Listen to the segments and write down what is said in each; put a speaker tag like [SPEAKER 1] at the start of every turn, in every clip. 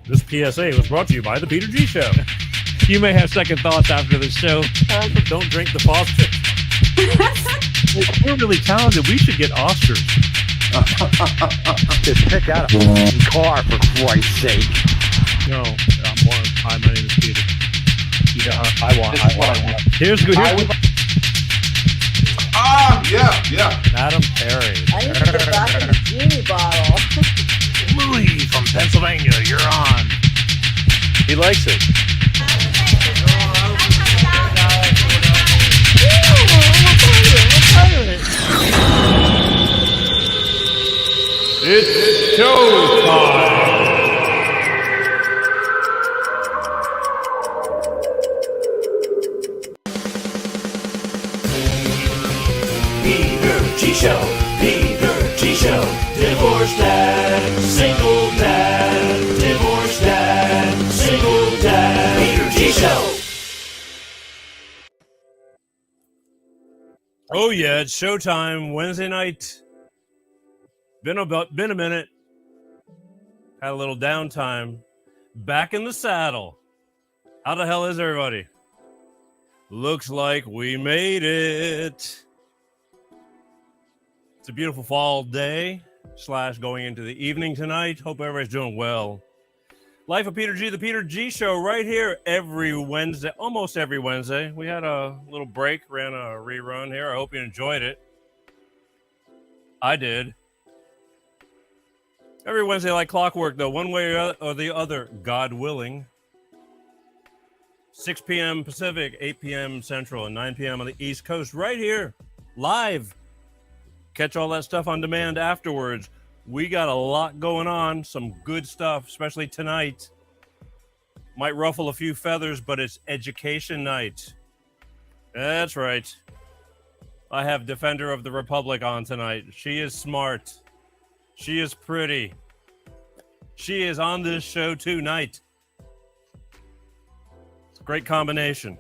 [SPEAKER 1] This PSA was brought to you by The Peter G Show.
[SPEAKER 2] You may have second thoughts after the show.
[SPEAKER 1] Don't drink the faucet.
[SPEAKER 2] We're really talented. We should get Oscars.
[SPEAKER 3] Just pick out a f***ing car, for Christ's sake.
[SPEAKER 2] No, hi, my name is Peter.
[SPEAKER 4] I want.
[SPEAKER 2] Here's good.
[SPEAKER 5] Yeah.
[SPEAKER 1] Madam Perry.
[SPEAKER 6] I need to get back in the genie bottle.
[SPEAKER 2] Louis from Pennsylvania, you're on.
[SPEAKER 1] He likes it.
[SPEAKER 5] It's showtime.
[SPEAKER 7] Peter G Show, Peter G Show, divorced dad, single dad, divorced dad, single dad, Peter G Show.
[SPEAKER 1] Oh yeah, it's showtime Wednesday night. Been a minute. Had a little downtime. Back in the saddle. How the hell is everybody? Looks like we made it. It's a beautiful fall day / going into the evening tonight. Hope everybody's doing well. Life of Peter G, the Peter G Show, right here every Wednesday, almost every Wednesday. We had a little break, ran a rerun here. I hope you enjoyed it. I did. Every Wednesday like clockwork, though, one way or the other, God willing. 6 p.m. Pacific, 8 p.m. Central, and 9 p.m. on the East Coast, right here, live. Catch all that stuff on demand afterwards. We got a lot going on, some good stuff, especially tonight. Might ruffle a few feathers, but it's education night. That's right. I have Defender of the Republic on tonight. She is smart. She is pretty. She is on this show tonight. It's a great combination.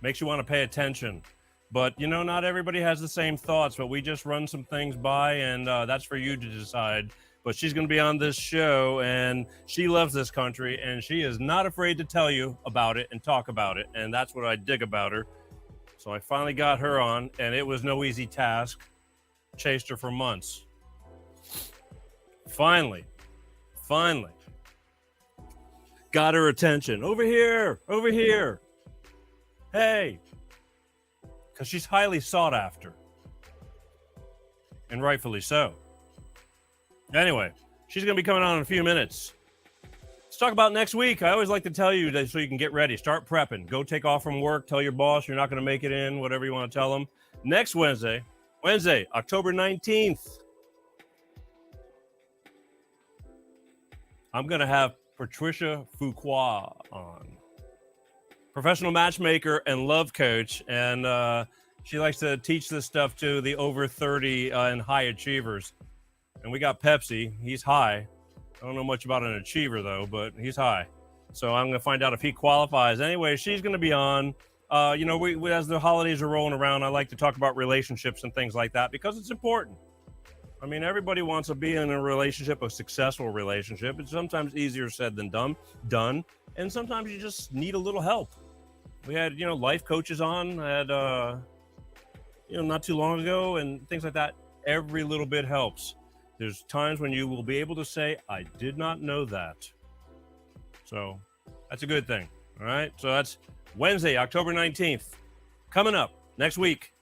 [SPEAKER 1] Makes you want to pay attention. But, you know, not everybody has the same thoughts, but we just run some things by, and that's for you to decide. But she's going to be on this show, and she loves this country, and she is not afraid to tell you about it and talk about it, and that's what I dig about her. So I finally got her on, and it was no easy task. Chased her for months. Finally. Got her attention. Over here. Hey. Because she's highly sought after. And rightfully so. Anyway, she's going to be coming on in a few minutes. Let's talk about next week. I always like to tell you that so you can get ready. Start prepping. Go take off from work. Tell your boss you're not going to make it in. Whatever you want to tell them. Next Wednesday, October 19th. I'm going to have Patricia Fuqua on. Professional matchmaker and love coach. And she likes to teach this stuff to the over 30 and high achievers. And we got Pepsi. He's high. I don't know much about an achiever, though, but he's high. So I'm going to find out if he qualifies. Anyway, she's going to be on. We as the holidays are rolling around, I like to talk about relationships and things like that because it's important. I mean, everybody wants to be in a relationship, a successful relationship. It's sometimes easier said than done. And sometimes you just need a little help. We had, life coaches on, not too long ago and things like that. Every little bit helps. There's times when you will be able to say, I did not know that. So that's a good thing. All right. So that's Wednesday, October 19th. Coming up next week.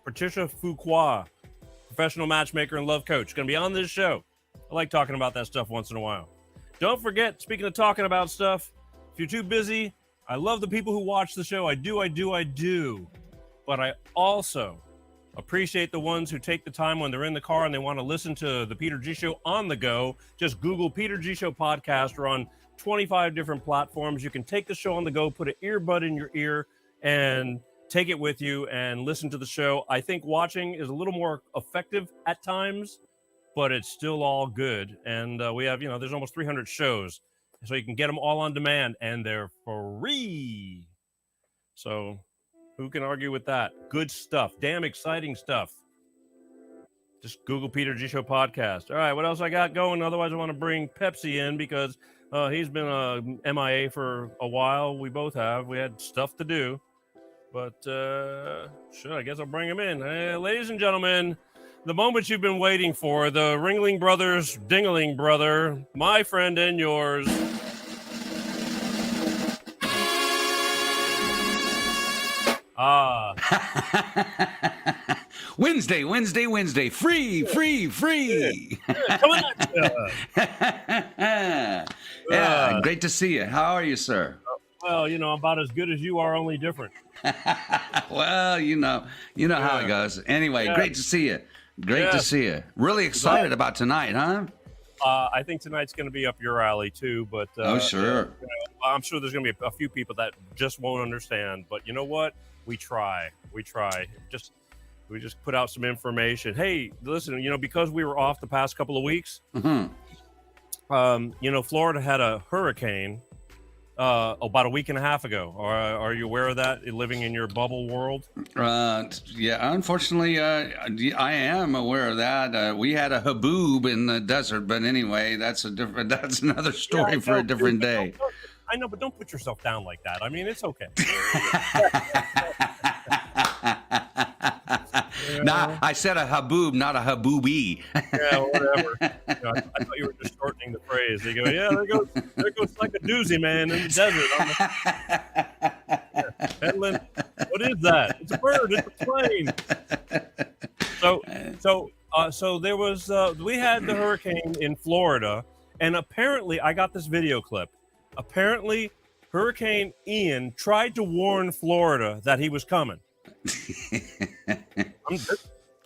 [SPEAKER 1] Patricia Fuqua, professional matchmaker and love coach, going to be on this show. I like talking about that stuff once in a while. Don't forget, speaking of talking about stuff, if you're too busy, I love the people who watch the show. I do. But I also appreciate the ones who take the time when they're in the car and they want to listen to the Peter G Show on the go. Just Google Peter G Show podcast. We're on 25 different platforms. You can take the show on the go, put an earbud in your ear, and take it with you and listen to the show. I think watching is a little more effective at times, but it's still all good. And we have, there's almost 300 shows. So you can get them all on demand, and they're free. So who can argue with that? Good stuff. Damn exciting stuff. Just Google Peter G Show podcast. All right, what else I got going? Otherwise, I want to bring Pepsi in because he's been MIA for a while. We both have. We had stuff to do. But sure, I guess I'll bring him in. Ladies and gentlemen, the moment you've been waiting for, the Ringling Brothers, Dingling brother, my friend and yours.
[SPEAKER 8] Wednesday. Free.
[SPEAKER 1] Yeah, coming at you.
[SPEAKER 8] Yeah, great to see you. How are you, sir?
[SPEAKER 1] Well, I'm about as good as you are, only different.
[SPEAKER 8] Well, you know how it goes. Anyway, great to see you. Great to see you. Really excited about tonight, huh?
[SPEAKER 1] I think tonight's going to be up your alley too, but
[SPEAKER 8] sure.
[SPEAKER 1] I'm sure there's going to be a few people that just won't understand. But you know what? We try. We just put out some information. Hey, listen, because we were off the past couple of weeks, Florida had a hurricane about a week and a half ago. Are you aware of that, living in your bubble world?
[SPEAKER 8] Yeah, unfortunately, I am aware of that. We had a haboob in the desert, but anyway, that's another story for a different day.
[SPEAKER 1] I know, but don't put yourself down like that. I mean, it's okay.
[SPEAKER 8] Nah, I said a haboob, not a habooby.
[SPEAKER 1] Yeah, whatever. I thought you were just shortening the phrase. They go, yeah, there goes like a doozy, man, in the desert. Headland, what is that? It's a bird. It's a plane. So there was. We had the hurricane in Florida, and apparently, I got this video clip. Apparently, Hurricane Ian tried to warn Florida that he was coming.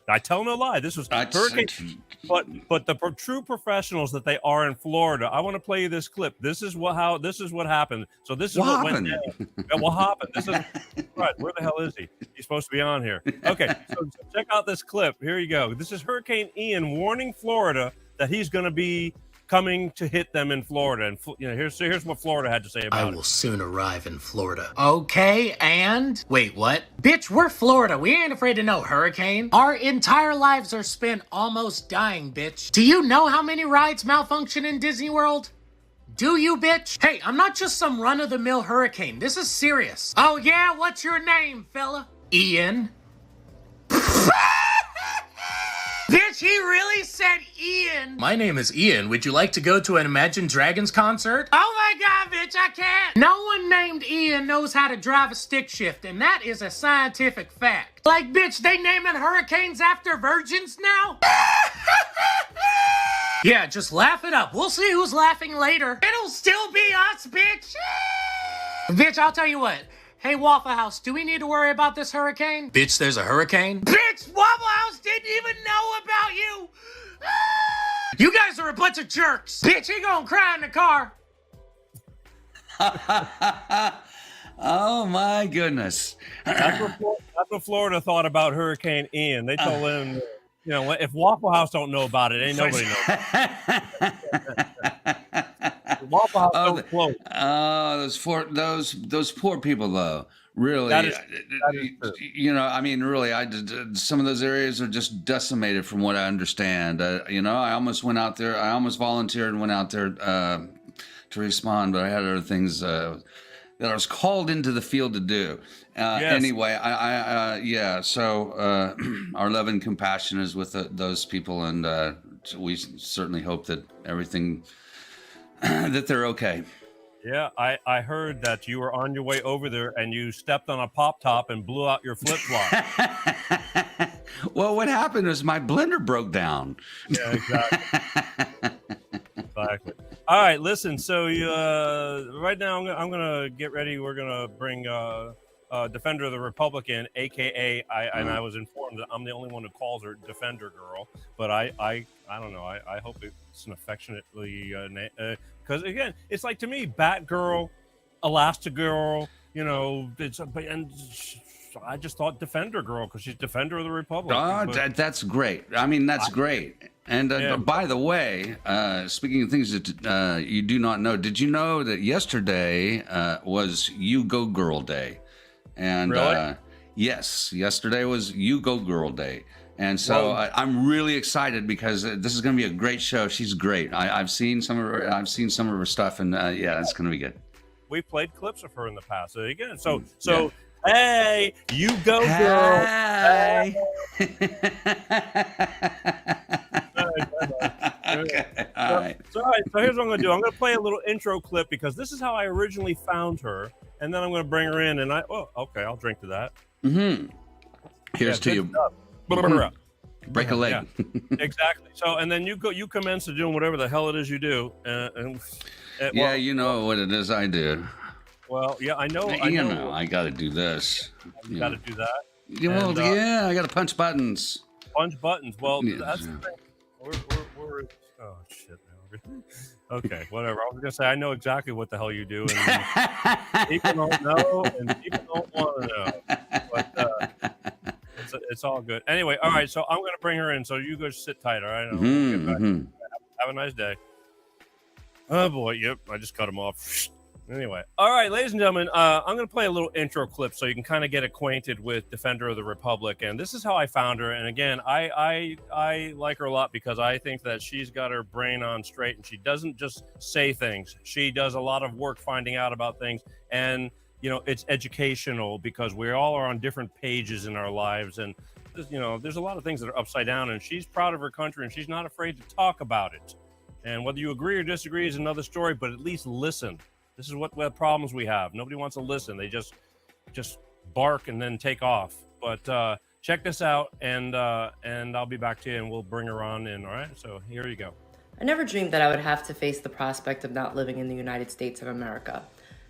[SPEAKER 1] I tell no lie. This was Hurricane, but the true professionals that they are in Florida. I want to play you this clip. This is what happened. So this is what went down. What happened? This is right. Where the hell is he? He's supposed to be on here. Okay, so check out this clip. Here you go. This is Hurricane Ian warning Florida that he's going to be coming to hit them in Florida. And here's what Florida had to say about it.
[SPEAKER 9] I will soon arrive in Florida. Okay, and? Wait, what? Bitch, we're Florida. We ain't afraid of no hurricane. Our entire lives are spent almost dying, bitch. Do you know how many rides malfunction in Disney World? Do you, bitch? Hey, I'm not just some run-of-the-mill hurricane. This is serious. Oh, yeah? What's your name, fella? Ian. Bitch, he really said Ian. My name is Ian. Would you like to go to an Imagine Dragons concert? Oh my god, bitch, I can't. No one named Ian knows how to drive a stick shift, and that is a scientific fact. Like, bitch, they naming hurricanes after virgins now? Yeah, just laugh it up. We'll see who's laughing later. It'll still be us, bitch. Bitch, I'll tell you what. Hey, Waffle House, do we need to worry about this hurricane? Bitch, there's a hurricane? Bitch, Waffle House didn't even know about you! You guys are a bunch of jerks! Bitch, he gonna cry in the car!
[SPEAKER 8] Oh, my goodness.
[SPEAKER 1] That's what Florida thought about Hurricane Ian. They told him, if Waffle House don't know about it, ain't nobody knows. Waffle House don't float.
[SPEAKER 8] Oh, those poor people, though. Really,
[SPEAKER 1] that is true.
[SPEAKER 8] I mean, really, some of those areas are just decimated, from what I understand. I almost went out there. I almost volunteered and went out there to respond, but I had other things that I was called into the field to do.
[SPEAKER 1] Yes.
[SPEAKER 8] Anyway, So our love and compassion is with those people, and we certainly hope that everything. That they're okay.
[SPEAKER 1] Yeah, I heard that you were on your way over there and you stepped on a pop top and blew out your flip flop.
[SPEAKER 8] Well, what happened was my blender broke down.
[SPEAKER 1] Yeah, exactly. Exactly. All right, listen. So right now I'm gonna get ready. We're gonna bring Defender of the Republic in, aka and I was informed that I'm the only one who calls her Defender Girl, but I don't know. I hope it's an affectionately because again, it's like, to me, Batgirl, Elastigirl, and I just thought Defender Girl because she's Defender of the Republic.
[SPEAKER 8] That's great. I mean, that's great. And by the way, speaking of things that you do not know, did you know that yesterday was You Go Girl Day? And
[SPEAKER 1] really?
[SPEAKER 8] Yes, yesterday was You Go Girl Day. And so I'm really excited because this is going to be a great show. She's great. I've seen some of her stuff, and yeah, it's going to be good.
[SPEAKER 1] We played clips of her in the past. So again, hey, you go, girl.
[SPEAKER 8] Hey. Okay. All right.
[SPEAKER 1] So here's what I'm going to do. I'm going to play a little intro clip because this is how I originally found her, and then I'm going to bring her in. And I'll drink to that.
[SPEAKER 8] Mm-hmm. Here's to you. Break a leg.
[SPEAKER 1] Yeah, exactly. So, and then you commence to doing whatever the hell it is you do.
[SPEAKER 8] You know what it is I do.
[SPEAKER 1] Well, yeah, I know.
[SPEAKER 8] I got to do this.
[SPEAKER 1] You got to do that.
[SPEAKER 8] Yeah, I got to punch buttons.
[SPEAKER 1] Punch buttons. Well, that's the thing. We're oh shit. Okay, whatever. I was gonna say I know exactly what the hell you do, and people don't know, and people don't want to know. But it's all good. Anyway, all right. So I'm gonna bring her in. So you go sit tight. All right. Have a nice day. Oh boy. Yep. I just cut him off. Anyway, all right, ladies and gentlemen, I'm going to play a little intro clip so you can kind of get acquainted with Defender of the Republic. And this is how I found her. And again, I like her a lot because I think that she's got her brain on straight and she doesn't just say things. She does a lot of work finding out about things. And, it's educational because we all are on different pages in our lives. And, there's a lot of things that are upside down. And she's proud of her country and she's not afraid to talk about it. And whether you agree or disagree is another story, but at least listen. This is what problems we have. Nobody wants to listen. They just bark and then take off. But check this out, and I'll be back to you, and we'll bring her on in. All right. So here you go.
[SPEAKER 10] I never dreamed that I would have to face the prospect of not living in the United States of America.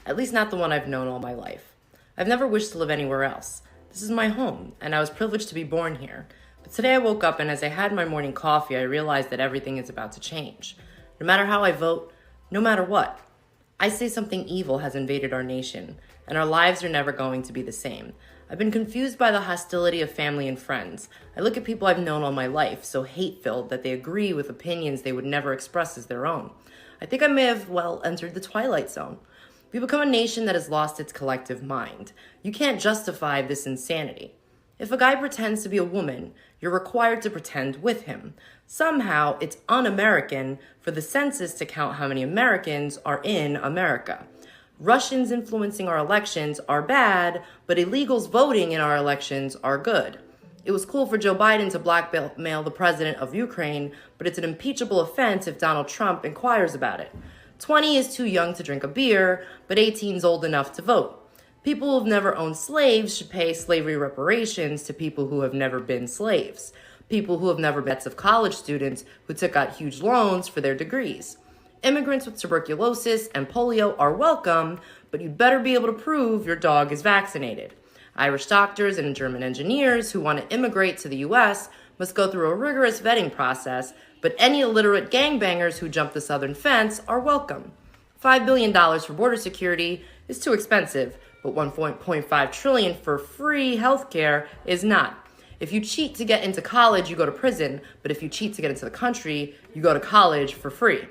[SPEAKER 10] At least not the one I've known all my life. I've never wished to live anywhere else. This is my home, and I was privileged to be born here. But today I woke up, and as I had my morning coffee, I realized that everything is about to change. No matter how I vote, no matter what. I say something evil has invaded our nation, and our lives are never going to be the same. I've been confused by the hostility of family and friends. I look at people I've known all my life, so hate-filled that they agree with opinions they would never express as their own. I think I may have, entered the twilight zone. We become a nation that has lost its collective mind. You can't justify this insanity. If a guy pretends to be a woman, you're required to pretend with him. Somehow, it's un-American for the census to count how many Americans are in America. Russians influencing our elections are bad, but illegals voting in our elections are good. It was cool for Joe Biden to blackmail the president of Ukraine, but it's an impeachable offense if Donald Trump inquires about it. 20 is too young to drink a beer, but 18 is old enough to vote. People who have never owned slaves should pay slavery reparations to people who have never been slaves. People who have never been of college students who took out huge loans for their degrees. Immigrants with tuberculosis and polio are welcome, but you'd better be able to prove your dog is vaccinated. Irish doctors and German engineers who want to immigrate to the U.S. must go through a rigorous vetting process, but any illiterate gangbangers who jump the southern fence are welcome. $5 billion for border security is too expensive, but $1.5 trillion for free healthcare is not. If you cheat to get into college, you go to prison, but if you cheat to get into the country, you go to college for free.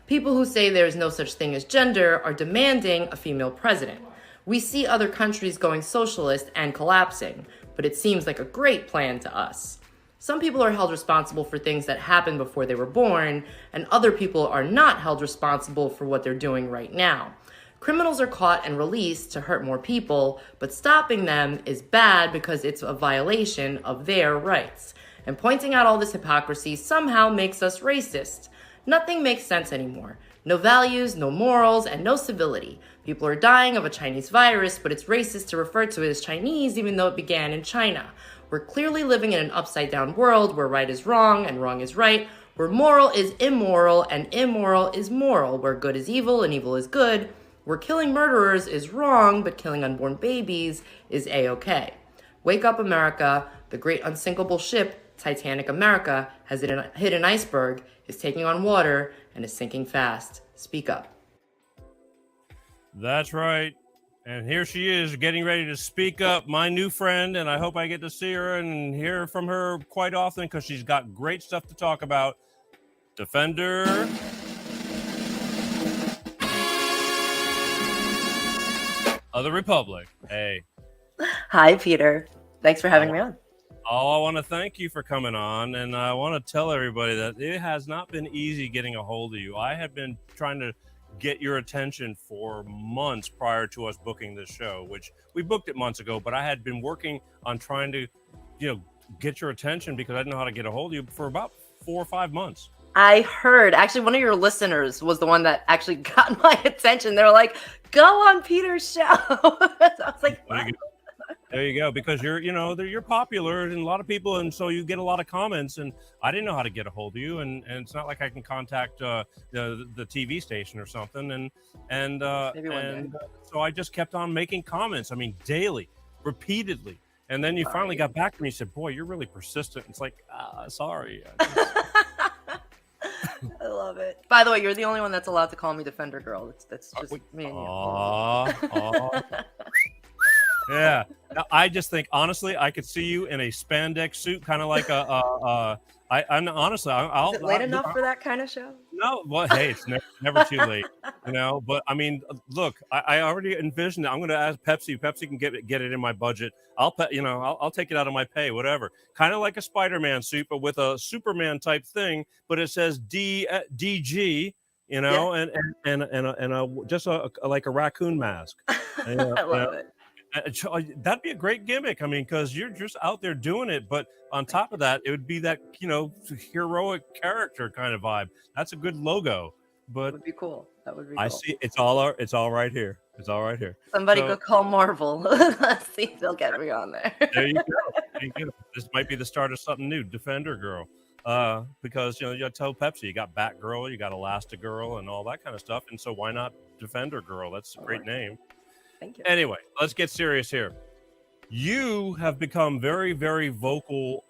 [SPEAKER 10] People who say there is no such thing as gender are demanding a female president. We see other countries going socialist and collapsing, but it seems like a great plan to us. Some people are held responsible for things that happened before they were born, and other people are not held responsible for what they're doing right now. Criminals are caught and released to hurt more people, but stopping them is bad because it's a violation of their rights. And pointing out all this hypocrisy somehow makes us racist. Nothing makes sense anymore. No values, no morals, and no civility. People are dying of a Chinese virus, but it's racist to refer to it as Chinese even though it began in China. We're clearly living in an upside-down world where right is wrong and wrong is right, where moral is immoral and immoral is moral, where good is evil and evil is good, where killing murderers is wrong, but killing unborn babies is A-okay. Wake up, America. The great unsinkable ship, Titanic America, has hit an iceberg, is taking on water, and is sinking fast. Speak up.
[SPEAKER 1] That's right. And here she is getting ready to speak up, my new friend, and I hope I get to see her and hear from her quite often because she's got great stuff to talk about. Defender of the Republic. Hey.
[SPEAKER 10] Hi, Peter. Thanks for having me on.
[SPEAKER 1] Oh, I want to thank you for coming on, and I want to tell everybody that it has not been easy getting a hold of you. I have been trying to get your attention for months prior to us booking this show, which we booked it months ago, but I had been working on trying to, get your attention because I didn't know how to get a hold of you for about 4 or 5 months.
[SPEAKER 10] I heard, actually, one of your listeners was the one that actually got my attention. They were like, go on Peter's show. I was like, what?
[SPEAKER 1] There you go. Because you're popular and a lot of people, and so you get a lot of comments. And I didn't know how to get a hold of you, and it's not like I can contact the TV station or something. And so I just kept on making comments. I mean, daily, repeatedly. And then you finally got back to me and said, "Boy, you're really persistent." It's like, sorry.
[SPEAKER 10] I love it. By the way, you're the only one that's allowed to call me Defender Girl. That's just me and you.
[SPEAKER 1] Yeah. I just think, honestly, I could see you in a spandex suit, kind of like I'm honestly, I'll.
[SPEAKER 10] Is it late enough for that kind of show?
[SPEAKER 1] No, well, hey, it's never too late, But I mean, look, I already envisioned it. I'm going to ask Pepsi. Pepsi can get it in my budget. I'll take it out of my pay, whatever. Kind of like a Spider-Man suit, but with a Superman type thing. But it says DG, and like a raccoon mask.
[SPEAKER 10] I love it.
[SPEAKER 1] That'd be a great gimmick. I mean, because you're just out there doing it, but on top of that, it would be that heroic character kind of vibe. That's a good logo. But
[SPEAKER 10] that would be cool. That would be cool.
[SPEAKER 1] I see it's all right here. It's all right here.
[SPEAKER 10] Somebody go call Marvel. Let's see if they'll get me on there.
[SPEAKER 1] There you go. This might be the start of something new, Defender Girl. Because you tell Pepsi you got Batgirl, you got Elastigirl, and all that kind of stuff. And so why not Defender Girl? That's a great name.
[SPEAKER 10] Thank you.
[SPEAKER 1] Anyway, let's get serious here. You have become very, very vocal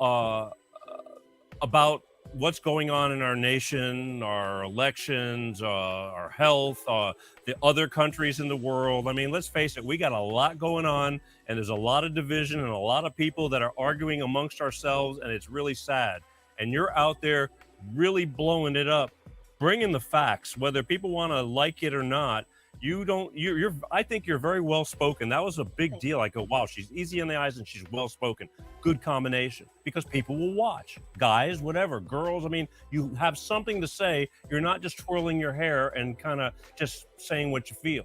[SPEAKER 1] about what's going on in our nation, our elections, our health, the other countries in the world. I mean, let's face it, we got a lot going on, and there's a lot of division and a lot of people that are arguing amongst ourselves, and it's really sad. And you're out there really blowing it up, bringing the facts, whether people want to like it or not. I think you're very well spoken. That was a big deal. I go, wow, she's easy on the eyes and she's well spoken. Good combination, because people will watch. Guys, whatever, girls. I mean, you have something to say. You're not just twirling your hair and kind of just saying what you feel.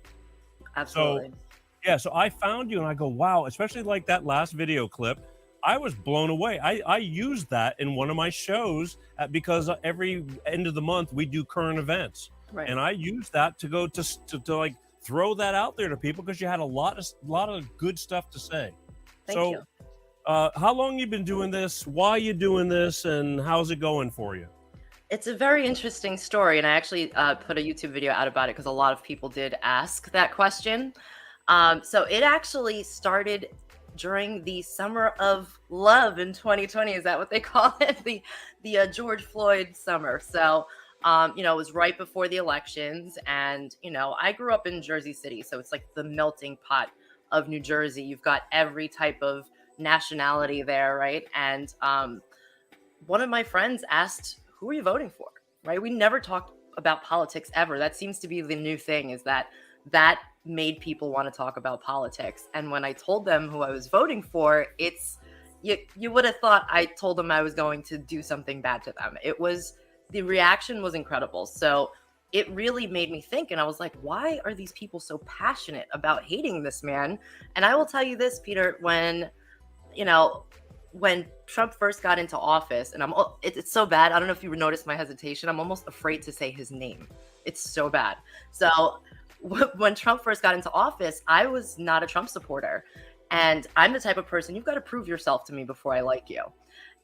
[SPEAKER 10] Absolutely.
[SPEAKER 1] So I found you and I go, wow, especially like that last video clip. I was blown away. I used that in one of my shows because every end of the month we do current events. Right. And I used that to go to like throw that out there to people because you had a lot of good stuff to say.
[SPEAKER 10] Thank you.
[SPEAKER 1] How long you been doing this? Why you doing this? And how's it going for you?
[SPEAKER 10] It's a very interesting story, and I actually put a YouTube video out about it because a lot of people did ask that question. So it actually started during the summer of love in 2020. Is that what they call it? The George Floyd summer. So. It was right before the elections, and I grew up in Jersey City, so it's like the melting pot of New Jersey. You've got every type of nationality there, right? And one of my friends asked, "Who are you voting for?" Right? We never talked about politics ever. That seems to be the new thing, is that made people want to talk about politics. And when I told them who I was voting for, you would have thought I told them I was going to do something bad to them. The reaction was incredible. So it really made me think. And I was like, why are these people so passionate about hating this man? And I will tell you this, Peter, when Trump first got into office, and it's so bad. I don't know if you noticed my hesitation. I'm almost afraid to say his name. It's so bad. So when Trump first got into office, I was not a Trump supporter. And I'm the type of person, you've got to prove yourself to me before I like you.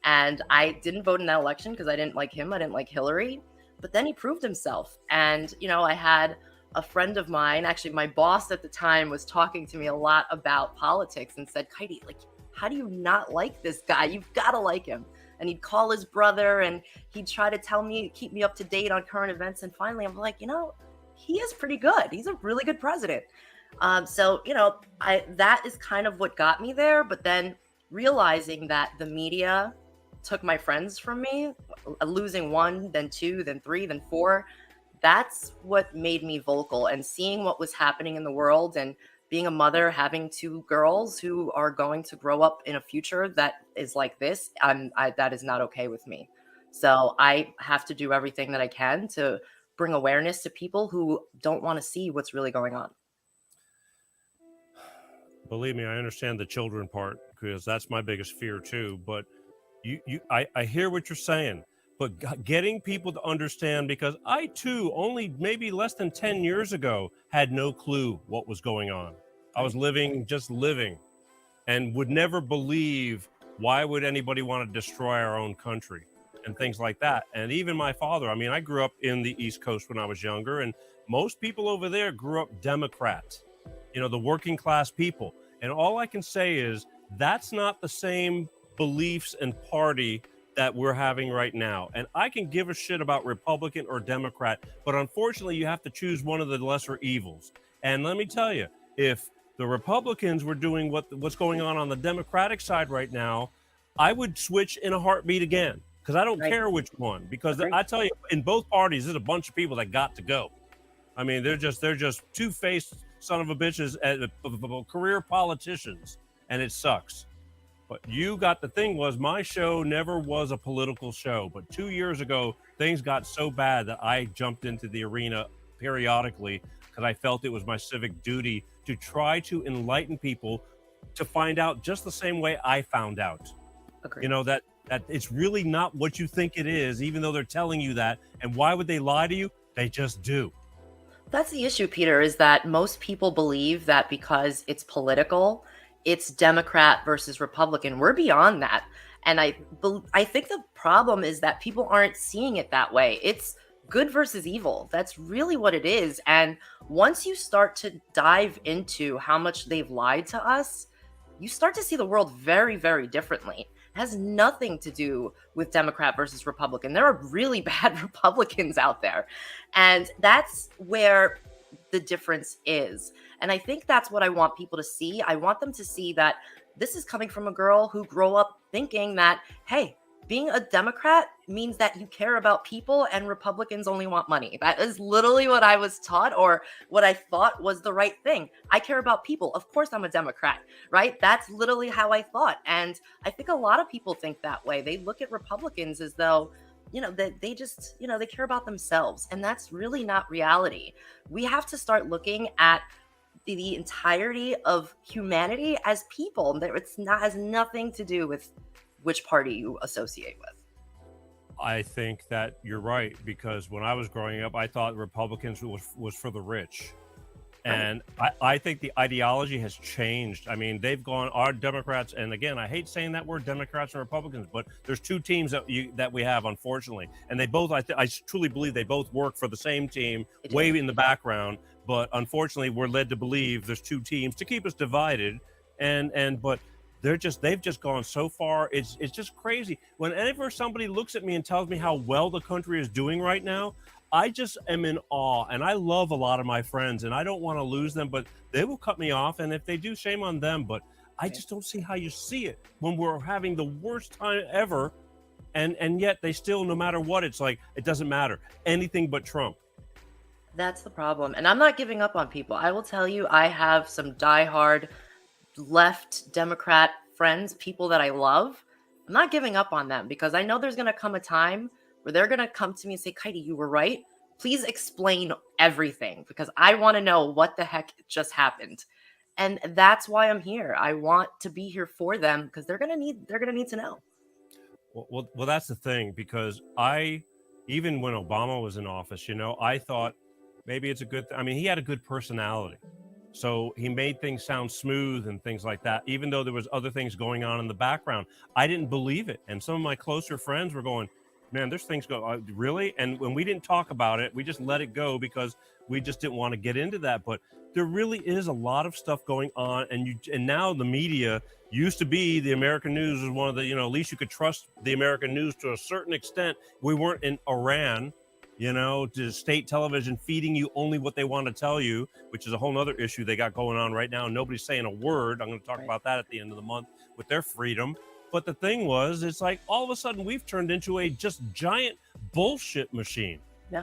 [SPEAKER 10] And I didn't vote in that election because I didn't like him. I didn't like Hillary. But then he proved himself. And, I had a friend of mine, actually my boss at the time, was talking to me a lot about politics and said, Katie, like, how do you not like this guy? You've got to like him. And he'd call his brother and he'd try to keep me up to date on current events. And finally, I'm like, he is pretty good. He's a really good president. That is kind of what got me there. But then realizing that the media took my friends from me, losing 1, then 2, then 3, then 4. That's what made me vocal, and seeing what was happening in the world and being a mother, having two girls who are going to grow up in a future that is like this, that is not okay with me. So I have to do everything that I can to bring awareness to people who don't want to see what's really going on.
[SPEAKER 1] Believe me, I understand the children part because that's my biggest fear too. But I hear what you're saying, but getting people to understand, because I too, only maybe less than 10 years ago, had no clue what was going on. I was just living, and would never believe, why would anybody want to destroy our own country and things like that. And even my father, I mean, I grew up in the East Coast when I was younger, and most people over there grew up Democrat, the working class people. And all I can say is that's not the same beliefs and party that we're having right now. And I can give a shit about Republican or Democrat, but unfortunately you have to choose one of the lesser evils. And let me tell you, if the Republicans were doing what's going on the Democratic side right now, I would switch in a heartbeat again, because I don't care which one. Because I tell you, in both parties, there's a bunch of people that got to go. I mean, they're just two-faced son of a bitches, career politicians, and it sucks. But the thing was, my show never was a political show. But 2 years ago, things got so bad that I jumped into the arena periodically because I felt it was my civic duty to try to enlighten people to find out just the same way I found out.
[SPEAKER 10] Agreed.
[SPEAKER 1] That it's really not what you think it is, even though they're telling you that. And why would they lie to you? They just do.
[SPEAKER 10] That's the issue, Peter, is that most people believe that because it's political, it's Democrat versus Republican. We're beyond that. And I think the problem is that people aren't seeing it that way. It's good versus evil. That's really what it is. And once you start to dive into how much they've lied to us, you start to see the world very, very differently. It has nothing to do with Democrat versus Republican. There are really bad Republicans out there. And that's where the difference is. And I think that's what I want people to see. I want them to see that this is coming from a girl who grew up thinking that, hey, being a Democrat means that you care about people and Republicans only want money. That is literally what I was taught, or what I thought was the right thing. I care about people. Of course I'm a Democrat, right? That's literally how I thought. And I think a lot of people think that way. They look at Republicans as though, that they just, they care about themselves. And that's really not reality. We have to start looking at the entirety of humanity as people. Has nothing to do with which party you associate with.
[SPEAKER 1] I think that you're right, because when I was growing up, I thought Republicans was for the rich. And I think the ideology has changed. I mean, they've gone, our Democrats, and again, I hate saying that word, Democrats and Republicans, but there's two teams that we have, unfortunately. And they both, I truly believe they both work for the same team, way in the background. But unfortunately, we're led to believe there's two teams to keep us divided. But they've just gone so far. It's just crazy. Whenever somebody looks at me and tells me how well the country is doing right now, I just am in awe. And I love a lot of my friends, and I don't want to lose them, but they will cut me off. And if they do, shame on them. But I just don't see how you see it when we're having the worst time ever. And yet they still, no matter what, it's like, it doesn't matter. Anything but Trump.
[SPEAKER 10] That's the problem. And I'm not giving up on people. I will tell you, I have some diehard left Democrat friends, people that I love. I'm not giving up on them, because I know there's going to come a time where they're going to come to me and say, Kaidi, you were right. Please explain everything, because I want to know what the heck just happened. And that's why I'm here. I want to be here for them, because they're going to need to know.
[SPEAKER 1] Well, that's the thing, because even when Obama was in office, I thought maybe it's a good I mean, he had a good personality. So he made things sound smooth and things like that, even though there was other things going on in the background. I didn't believe it. And some of my closer friends were going, man, there's things going, really? And when we didn't talk about it, we just let it go because we just didn't want to get into that. But there really is a lot of stuff going on. And now the media used to be, the American news was one of the, at least you could trust the American news to a certain extent. We weren't in Iran, to state television feeding you only what they want to tell you, which is a whole other issue they got going on right now. Nobody's saying a word. I'm going to talk about that at the end of the month with their freedom. But the thing was, it's like all of a sudden we've turned into a just giant bullshit machine.
[SPEAKER 10] Yeah.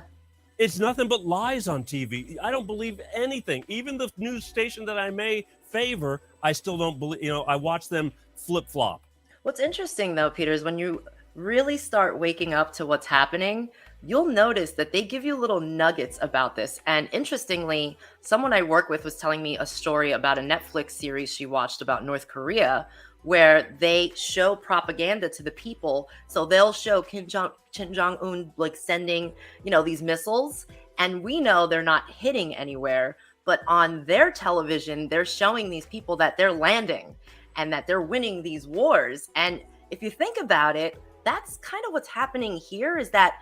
[SPEAKER 1] It's nothing but lies on TV. I don't believe anything. Even the news station that I may favor, I still don't believe. I watch them flip flop.
[SPEAKER 10] What's interesting though, Peter, is when you really start waking up to what's happening, you'll notice that they give you little nuggets about this. And interestingly, someone I work with was telling me a story about a Netflix series she watched about North Korea, where they show propaganda to the people. So they'll show Kim Jong-un like sending, these missiles, and we know they're not hitting anywhere, but on their television, they're showing these people that they're landing and that they're winning these wars. And if you think about it, that's kind of what's happening here, is that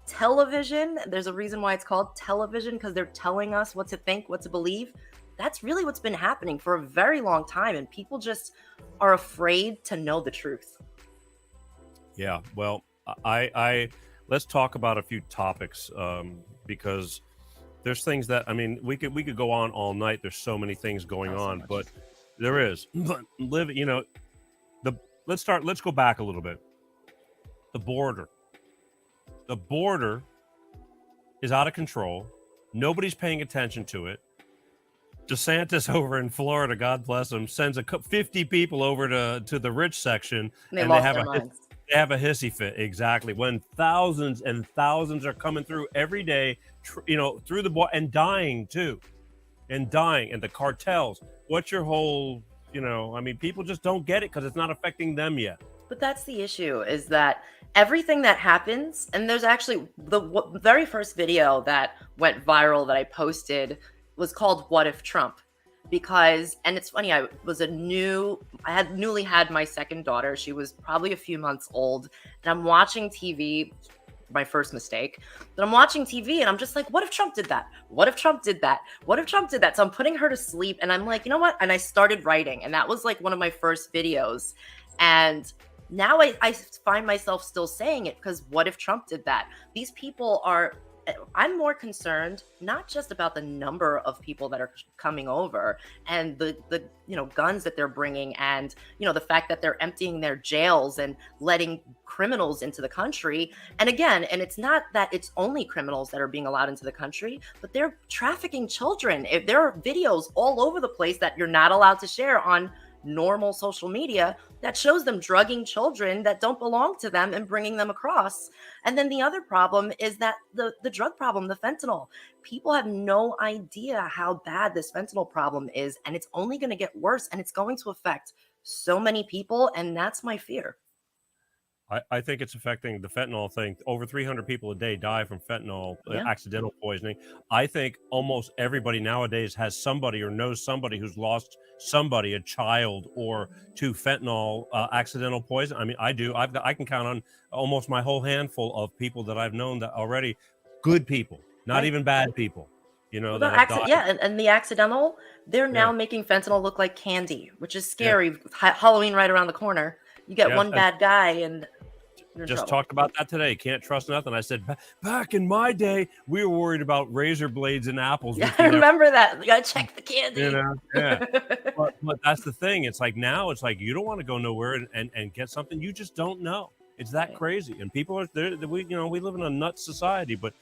[SPEAKER 10] television, there's a reason why it's called television, because they're telling us what to think, what to believe. That's really what's been happening for a very long time, and people just are afraid to know the truth.
[SPEAKER 1] Yeah, well, I let's talk about a few topics, because there's things that, we could go on all night. There's so many things going on, but there is. But let's go back a little bit. The border is out of control. Nobody's paying attention to it. DeSantis over in Florida, God bless him, sends 50 people over to the rich section,
[SPEAKER 10] and
[SPEAKER 1] they have a hissy fit. Exactly. When thousands and thousands are coming through every day, through the border and dying too, and the cartels. What's your whole, people just don't get it because it's not affecting them yet.
[SPEAKER 10] But that's the issue, is that everything that happens, and there's actually the very first video that went viral that I posted was called "What If Trump?" Because, and it's funny, I had newly had my second daughter. She was probably a few months old, and I'm watching TV. My first mistake, but I'm watching TV and I'm just like, what if Trump did that? What if Trump did that? What if Trump did that? So I'm putting her to sleep, and I'm like, you know what? And I started writing, and that was like one of my first videos. And now I find myself still saying it, because what if Trump did that? These people I'm more concerned not just about the number of people that are coming over and the guns that they're bringing, and the fact that they're emptying their jails and letting criminals into the country. And again, and it's not that it's only criminals that are being allowed into the country, but they're trafficking children. If there are videos all over the place that you're not allowed to share on normal social media that shows them drugging children that don't belong to them and bringing them across. And then the other problem is that the drug problem, the fentanyl. People have no idea how bad this fentanyl problem is, and it's only going to get worse, and it's going to affect so many people, and that's my fear.
[SPEAKER 1] I think it's affecting the fentanyl thing. Over 300 people a day die from fentanyl, accidental poisoning. I think almost everybody nowadays has somebody or knows somebody who's lost somebody, a child, or to fentanyl accidental poison. I do. I can count on almost my whole handful of people that I've known that already, good people, not even bad people. And
[SPEAKER 10] the accidental, they're now making fentanyl look like candy, which is scary. Halloween right around the corner. You get one bad guy and
[SPEAKER 1] just talked about that today. Can't trust nothing. I said, back in my day, we were worried about razor blades and apples.
[SPEAKER 10] Yeah, I remember that. You gotta check the candy.
[SPEAKER 1] But that's the thing. It's like now, it's like you don't want to go nowhere and get something you just don't know. It's that crazy, and people are there. We live in a nut society, but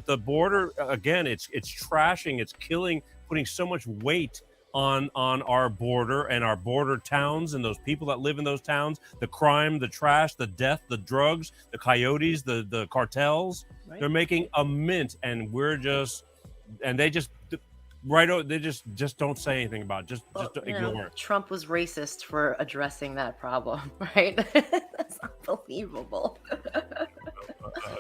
[SPEAKER 1] the border again, it's trashing, it's killing, putting so much weight on our border and our border towns and those people that live in those towns, the crime, the trash, the death, the drugs, the coyotes, the cartels. Right. They're making a mint, and they just don't say anything about it. Just ignore it.
[SPEAKER 10] Trump was racist for addressing that problem, right? That's unbelievable.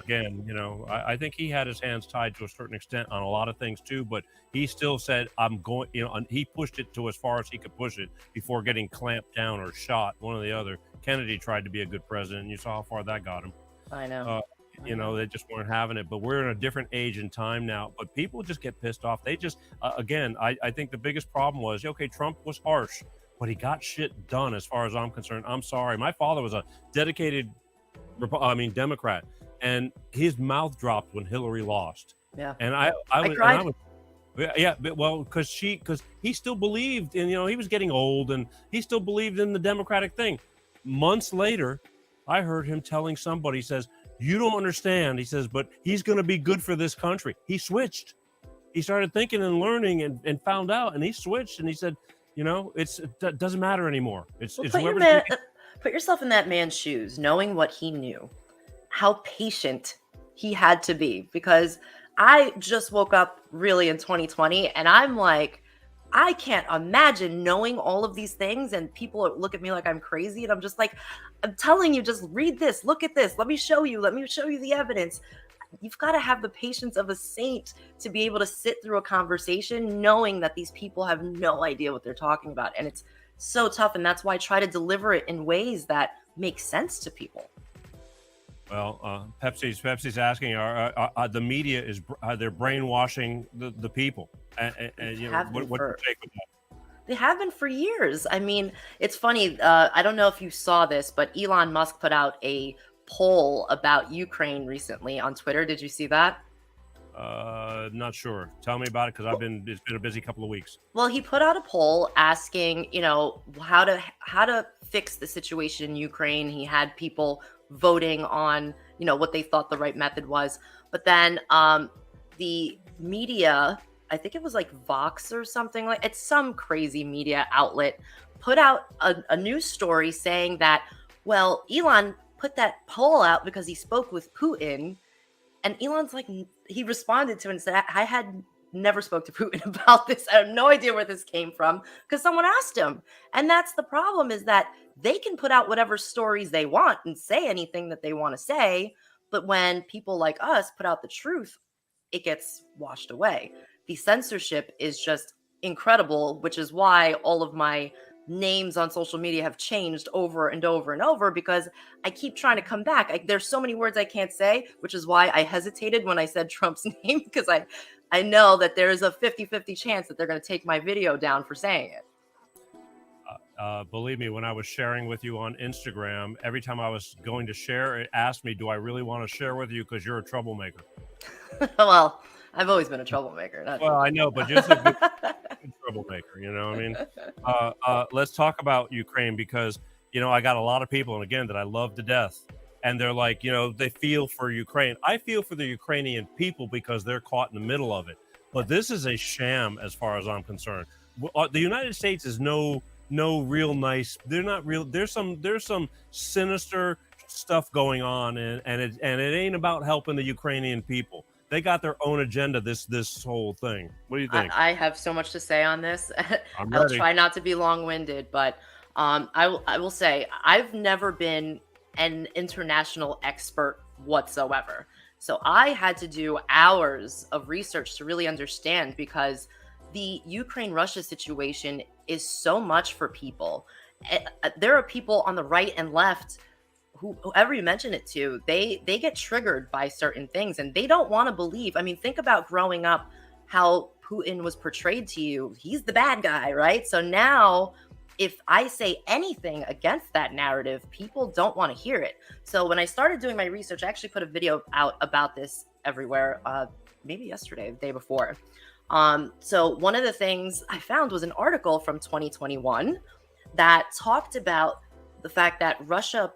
[SPEAKER 1] Again, I think he had his hands tied to a certain extent on a lot of things too, but he still said, I'm going, and he pushed it to as far as he could push it before getting clamped down or shot, one or the other. Kennedy tried to be a good president, and you saw how far that got him.
[SPEAKER 10] I know.
[SPEAKER 1] They just weren't having it, but we're in a different age and time now, but people just get pissed off. They just, again, I think the biggest problem was, okay, Trump was harsh, but he got shit done as far as I'm concerned. I'm sorry. My father was a dedicated Democrat, and his mouth dropped when Hillary lost.
[SPEAKER 10] Yeah.
[SPEAKER 1] And I
[SPEAKER 10] cried.
[SPEAKER 1] Because he still believed in, he was getting old, and he still believed in the Democratic thing. Months later, I heard him telling somebody, he says, You don't understand. He says, but he's going to be good for this country. He switched. He started thinking and learning and found out, and he switched. And he said, it doesn't matter anymore. It's
[SPEAKER 10] put yourself in that man's shoes, knowing what he knew, how patient he had to be. Because I just woke up really in 2020, and I'm like, I can't imagine knowing all of these things, and people look at me like I'm crazy, and I'm just like, I'm telling you, just read this, look at this, let me show you the evidence. You've got to have the patience of a saint to be able to sit through a conversation knowing that these people have no idea what they're talking about. And it's so tough, and that's why I try to deliver it in ways that make sense to people.
[SPEAKER 1] Well, Pepsi's asking, the media they're brainwashing the people, and what's your take on that?
[SPEAKER 10] They have been for years. I mean, it's funny. I don't know if you saw this, but Elon Musk put out a poll about Ukraine recently on Twitter. Did you see that?
[SPEAKER 1] Not sure. Tell me about it, because it's been a busy couple of weeks.
[SPEAKER 10] Well, he put out a poll asking, how to fix the situation in Ukraine. He had people voting on, what they thought the right method was. But then the media, I think it was like Vox or something, like it's some crazy media outlet, put out a news story saying that, well, Elon put that poll out because he spoke with Putin. And Elon's like, he responded to it and said, I had never spoke to Putin about this. I have no idea where this came from, because someone asked him. And that's the problem, is that they can put out whatever stories they want and say anything that they want to say. But when people like us put out the truth, it gets washed away. The censorship is just incredible, which is why all of my names on social media have changed over and over and over, because I keep trying to come back. There's so many words I can't say, which is why I hesitated when I said Trump's name, because I know that there is a 50-50 chance that they're going to take my video down for saying it.
[SPEAKER 1] Believe me, when I was sharing with you on Instagram, every time I was going to share, it asked me, do I really want to share with you because you're a troublemaker?
[SPEAKER 10] Well, I've always been a troublemaker.
[SPEAKER 1] Well, I know, but just a good troublemaker, I mean? Let's talk about Ukraine, because, I got a lot of people, and again, that I love to death. And they're like, they feel for Ukraine. I feel for the Ukrainian people because they're caught in the middle of it. But this is a sham as far as I'm concerned. The United States is no real nice. They're not real. There's some sinister stuff going on, and it ain't about helping the Ukrainian people. They got their own agenda, this whole thing. What do you think?
[SPEAKER 10] I have so much to say on this. I'll try not to be long-winded, but I will say I've never been an international expert whatsoever. So I had to do hours of research to really understand, because the Ukraine-Russia situation is so much for people. There are people on the right and left, whoever you mention it to, they get triggered by certain things, and they don't want to believe. I mean, think about growing up, how Putin was portrayed to you. He's the bad guy, right? So now, if I say anything against that narrative, people don't want to hear it. So when I started doing my research, I actually put a video out about this everywhere, maybe yesterday, the day before. So one of the things I found was an article from 2021 that talked about the fact that Russia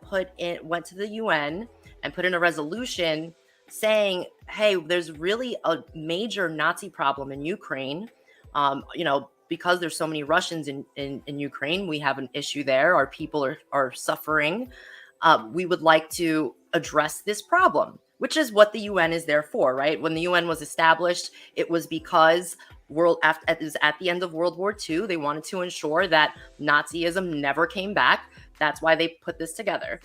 [SPEAKER 10] went to the UN and put in a resolution saying, hey, there's really a major Nazi problem in Ukraine. Because there's so many Russians in Ukraine, we have an issue there. Our people are suffering. We would like to address this problem, which is what the UN is there for, right? When the UN was established, it was because it was at the end of World War II. They wanted to ensure that Nazism never came back. That's why they put this together.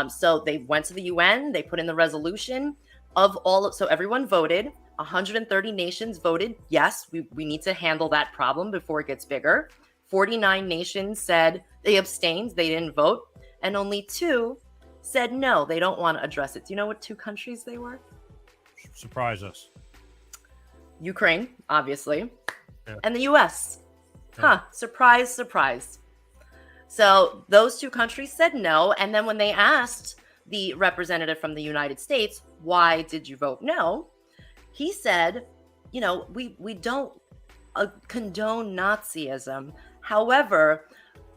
[SPEAKER 10] So they went to the UN, they put in the resolution so everyone voted. 130 nations voted, yes, we need to handle that problem before it gets bigger. 49 nations said they abstained, they didn't vote. And only 2 said no, they don't want to address it. Do you know what 2 countries they were?
[SPEAKER 1] Surprise us.
[SPEAKER 10] Ukraine, obviously,
[SPEAKER 1] yeah.
[SPEAKER 10] And the US. Yeah. Surprise, surprise. So those 2 countries said no. And then when they asked the representative from the United States, why did you vote no? He said, we don't condone Nazism. However,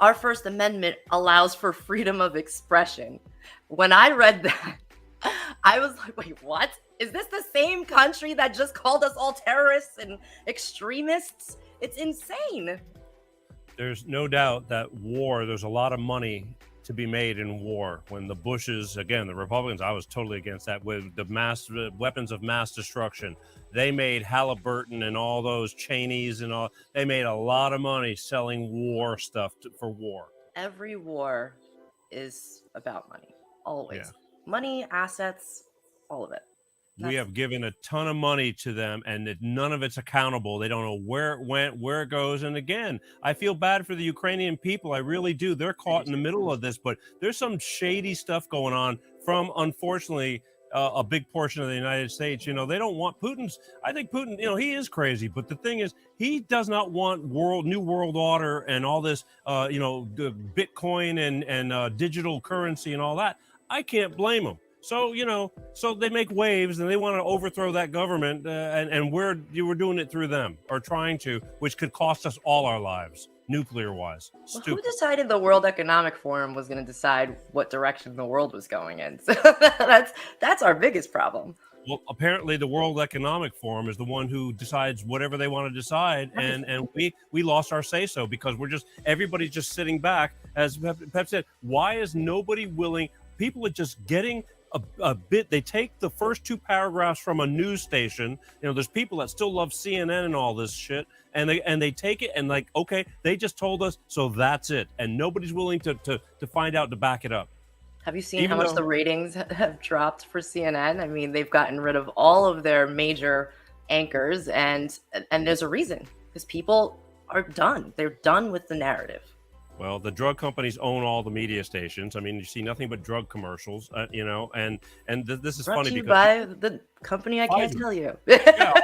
[SPEAKER 10] our First Amendment allows for freedom of expression. When I read that,
[SPEAKER 6] I was like, wait, what? Is this the same country that just called us all terrorists and extremists? It's insane.
[SPEAKER 1] There's no doubt that war, there's a lot of money to be made in war. When the Bushes, again, the Republicans, I was totally against that with the weapons of mass destruction. They made Halliburton and all those Cheneys and all, they made a lot of money selling war stuff for war.
[SPEAKER 6] Every war is about money, always.
[SPEAKER 1] Yeah.
[SPEAKER 6] Money, assets, all of it.
[SPEAKER 1] We have given a ton of money to them, and none of it's accountable. They don't know where it went, where it goes. And again, I feel bad for the Ukrainian people. I really do. They're caught in the middle of this, but there's some shady stuff going on from, unfortunately, a big portion of the United States. You know, they don't want Putin's. I think Putin, you know, he is crazy. But the thing is, he does not want new world order and all this, you know, Bitcoin and digital currency and all that. I can't blame him. So, you know, so they make waves and they want to overthrow that government, and we're doing it through them, or trying to, which could cost us all our lives, nuclear wise.
[SPEAKER 6] Well, who decided the World Economic Forum was going to decide what direction the world was going in? So that's our biggest problem.
[SPEAKER 1] Well, apparently the World Economic Forum is the one who decides whatever they want to decide, and we lost our say so because everybody's just sitting back. As Pep said, why is nobody willing? People are just getting a bit. They take the first two paragraphs from a news station. You know, there's people that still love CNN and all this shit, and they take it and like, okay, they just told us, so that's it, and nobody's willing to find out, to back it up.
[SPEAKER 6] Have you seen how much the ratings have dropped for CNN? I mean, they've gotten rid of all of their major anchors, and there's a reason, because people are done. They're done with the narrative.
[SPEAKER 1] Well, the drug companies own all the media stations. I mean, you see nothing but drug commercials, you know, and this is
[SPEAKER 6] Brought
[SPEAKER 1] funny
[SPEAKER 6] to you
[SPEAKER 1] because
[SPEAKER 6] by the company I can't tell you.
[SPEAKER 1] Yeah.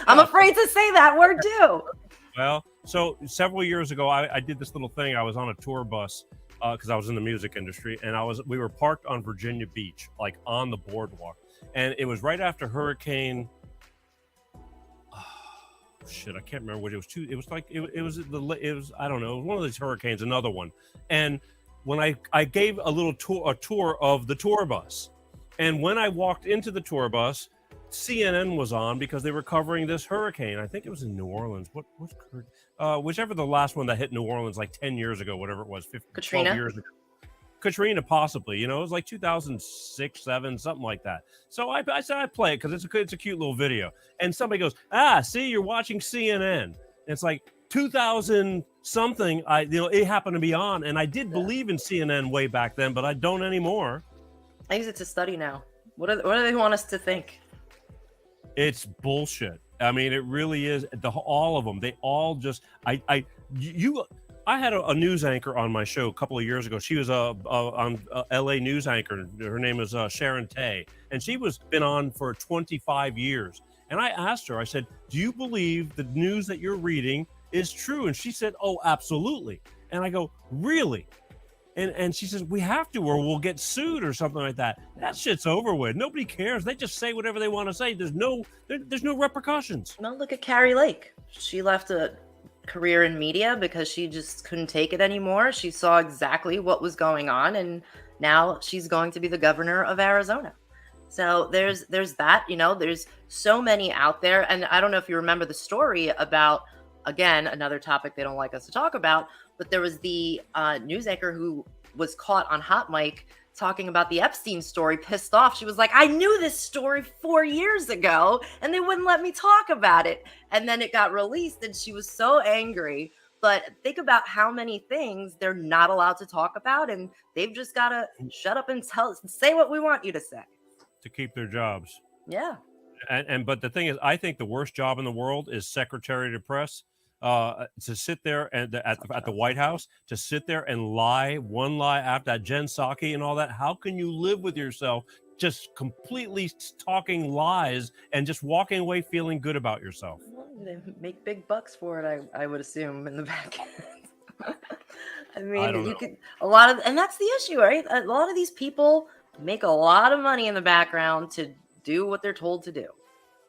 [SPEAKER 6] I'm afraid to say that word too.
[SPEAKER 1] Well, so several years ago, I did this little thing. I was on a tour bus because I was in the music industry, and we were parked on Virginia Beach, like on the boardwalk, and it was right after Hurricane. Shit, I can't remember what it was. It was like it was I don't know, it was one of these hurricanes, another one. And when I gave a little tour of the tour bus, and when I walked into the tour bus, CNN was on because they were covering this hurricane. I think it was in New Orleans. Whichever the last one that hit New Orleans like 10 years ago, whatever it was, 12 years ago. Katrina, possibly, you know, it was like 2006, 7, something like that. So I said I'd play it because it's a cute little video. And somebody goes, see, you're watching CNN. And it's like 2000 something. It happened to be on, and I did believe in CNN way back then, but I don't anymore.
[SPEAKER 6] I use it to study now. What do they want us to think?
[SPEAKER 1] It's bullshit. I mean, it really is. All of them. They all just. I had a news anchor on my show a couple of years ago. She was on LA news anchor. Her name is Sharon Tay, and she was been on for 25 years. And I asked her, I said, do you believe the news that you're reading is true? And she said, oh, absolutely. And I go, really? And she says, we have to, or we'll get sued or something like that. That shit's over with. Nobody cares. They just say whatever they want to say. There's no repercussions.
[SPEAKER 6] Well, look at Carrie Lake. She left a career in media because she just couldn't take it anymore. She saw exactly what was going on, and now she's going to be the governor of Arizona. So there's that, you know, there's so many out there. And I don't know if you remember the story about, again, another topic they don't like us to talk about, but there was the news anchor who was caught on hot mic talking about the Epstein story, pissed off. She was like, I knew this story 4 years ago and they wouldn't let me talk about it. And then it got released and she was so angry. But think about how many things they're not allowed to talk about, and they've just got to shut up and say what we want you to say.
[SPEAKER 1] To keep their jobs.
[SPEAKER 6] Yeah.
[SPEAKER 1] But the thing is, I think the worst job in the world is secretary to press. To sit there and at the White House, to sit there and lie after that, Jen Psaki and all that. How can you live with yourself just completely talking lies and just walking away feeling good about yourself?
[SPEAKER 6] Well, they make big bucks for it, I would assume, in the back end. I mean, you could and that's the issue, right? A lot of these people make a lot of money in the background to do what they're told to do.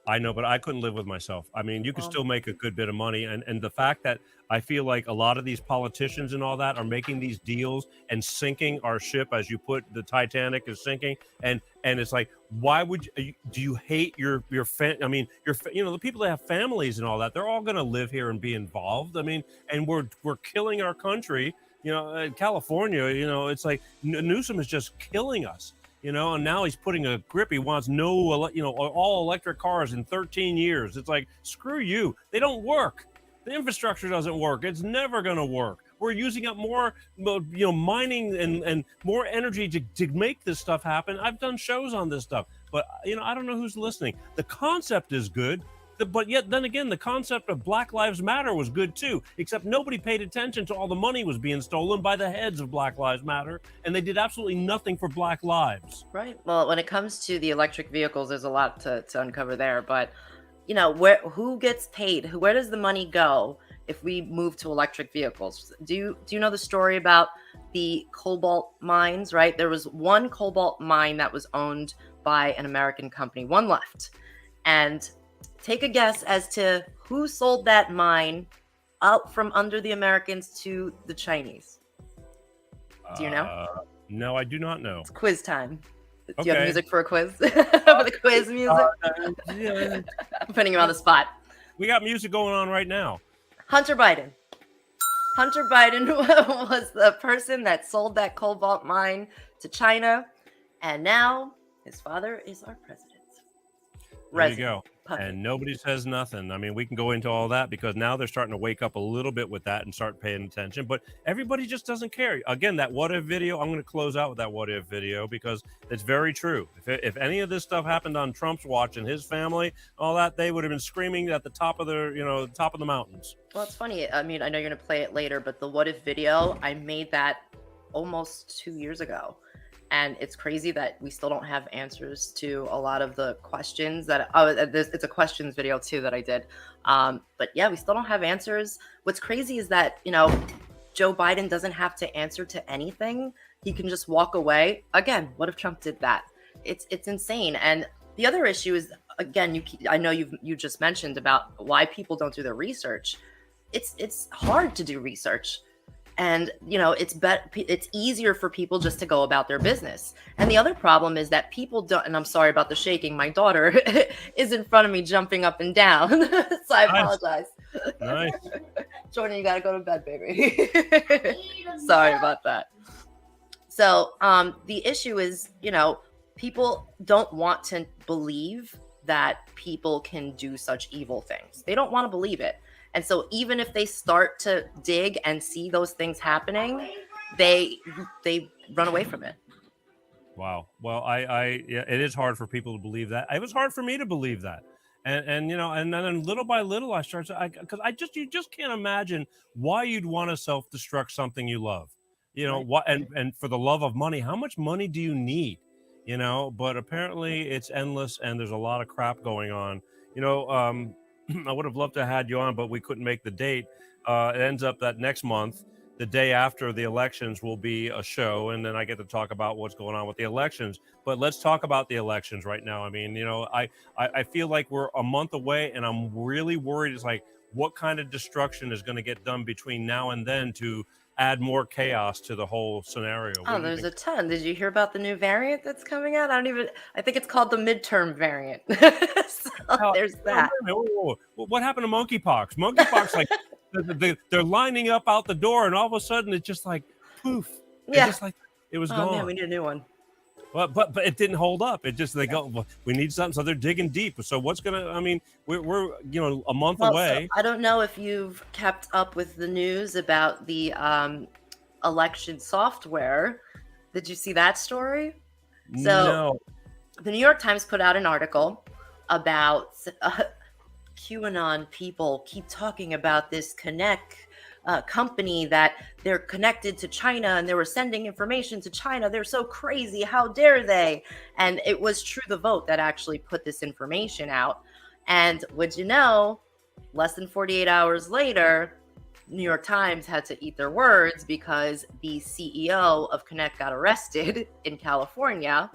[SPEAKER 1] I know, but I couldn't live with myself. I mean, you could
[SPEAKER 6] Well,
[SPEAKER 1] still make a good bit of money, and the fact that I feel like a lot of these politicians and all that are making these deals and sinking our ship, as you put, the Titanic is sinking, and it's like, why would you, do you hate your I mean, the people that have families and all that, they're all going to live here and be involved. I mean, and we're killing our country. In California, it's like Newsom is just killing us. And now he's putting a grip. He wants all electric cars in 13 years. It's like, screw you. They don't work. The infrastructure doesn't work. It's never going to work. We're using up more, mining and more energy to make this stuff happen. I've done shows on this stuff, but, I don't know who's listening. The concept is good. But yet, then again, the concept of Black Lives Matter was good too, except nobody paid attention to all the money was being stolen by the heads of Black Lives Matter, and they did absolutely nothing for Black lives.
[SPEAKER 6] right. Well, when it comes to the electric vehicles, there's a lot to uncover there. But who gets paid? Where does the money go if we move to electric vehicles? Do you know the story about the cobalt mines? Right, there was one cobalt mine that was owned by an American company, one left, and take a guess as to who sold that mine out from under the Americans to the Chinese. Do you know?
[SPEAKER 1] No, I do not know.
[SPEAKER 6] It's quiz time. Do you
[SPEAKER 1] Okay.
[SPEAKER 6] have music for a quiz? For the quiz music?
[SPEAKER 1] Yeah,
[SPEAKER 6] I'm putting you on the spot.
[SPEAKER 1] we got music going on right now.
[SPEAKER 6] Hunter Biden. Hunter Biden was the person that sold that cobalt mine to China, and now his father is our president.
[SPEAKER 1] There you go.
[SPEAKER 6] Puppet.
[SPEAKER 1] And nobody says nothing. I mean, we can go into all that because now they're starting to wake up a little bit with that and start paying attention. But everybody just doesn't care. Again, that what if video, I'm going to close out with that what if video because it's very true. If any of this stuff happened on Trump's watch and his family, all that, they would have been screaming at the top of top of the mountains.
[SPEAKER 6] Well, it's funny. I mean, I know you're going to play it later, but the what if video, I made that almost 2 years ago. And it's crazy that we still don't have answers to a lot of the questions it's a questions video too that I did. But yeah, we still don't have answers. What's crazy is that, Joe Biden doesn't have to answer to anything. He can just walk away. Again, what if Trump did that? It's insane. And the other issue is, again, I know you just mentioned about why people don't do their research. It's hard to do research. And, it's easier for people just to go about their business. And the other problem is that people don't, and I'm sorry about the shaking, my daughter is in front of me jumping up and down. So I apologize.
[SPEAKER 1] Nice.
[SPEAKER 6] Jordan, you got to go to bed, baby. Sorry about that. So the issue is, people don't want to believe that people can do such evil things. They don't want to believe it. And so even if they start to dig and see those things happening, they run away from it.
[SPEAKER 1] Wow. Well, yeah, it is hard for people to believe that. It was hard for me to believe that. And then little by little I started because you just can't imagine why you'd want to self-destruct something you love. What and for the love of money, how much money do you need? But apparently it's endless and there's a lot of crap going on. I would have loved to have had you on, but we couldn't make the date. It ends up that next month, the day after the elections, will be a show, and then I get to talk about what's going on with the elections. But let's talk about the elections right now. I mean, I feel like we're a month away, and I'm really worried. It's like, what kind of destruction is going to get done between now and then to add more chaos to the whole scenario?
[SPEAKER 6] Oh, there's a ton. Did you hear about the new variant that's coming out? I think it's called the midterm variant. So there's that.
[SPEAKER 1] Whoa. What happened to monkeypox? Monkeypox, like they're lining up out the door, and all of a sudden it's just like poof.
[SPEAKER 6] Yeah.
[SPEAKER 1] It's just like it was gone.
[SPEAKER 6] Man, we need a new one.
[SPEAKER 1] But it didn't hold up. It just, they go, well, we need something. So they're digging deep. So what's going to, I mean, we're a month away.
[SPEAKER 6] So I don't know if you've kept up with the news about the election software. Did you see that story? So
[SPEAKER 1] No.
[SPEAKER 6] the New York Times put out an article about QAnon people keep talking about this company that they're connected to China and they were sending information to China. They're so crazy. How dare they? And it was True the Vote that actually put this information out. And would you know, less than 48 hours later, New York Times had to eat their words because the CEO of Connect got arrested in California.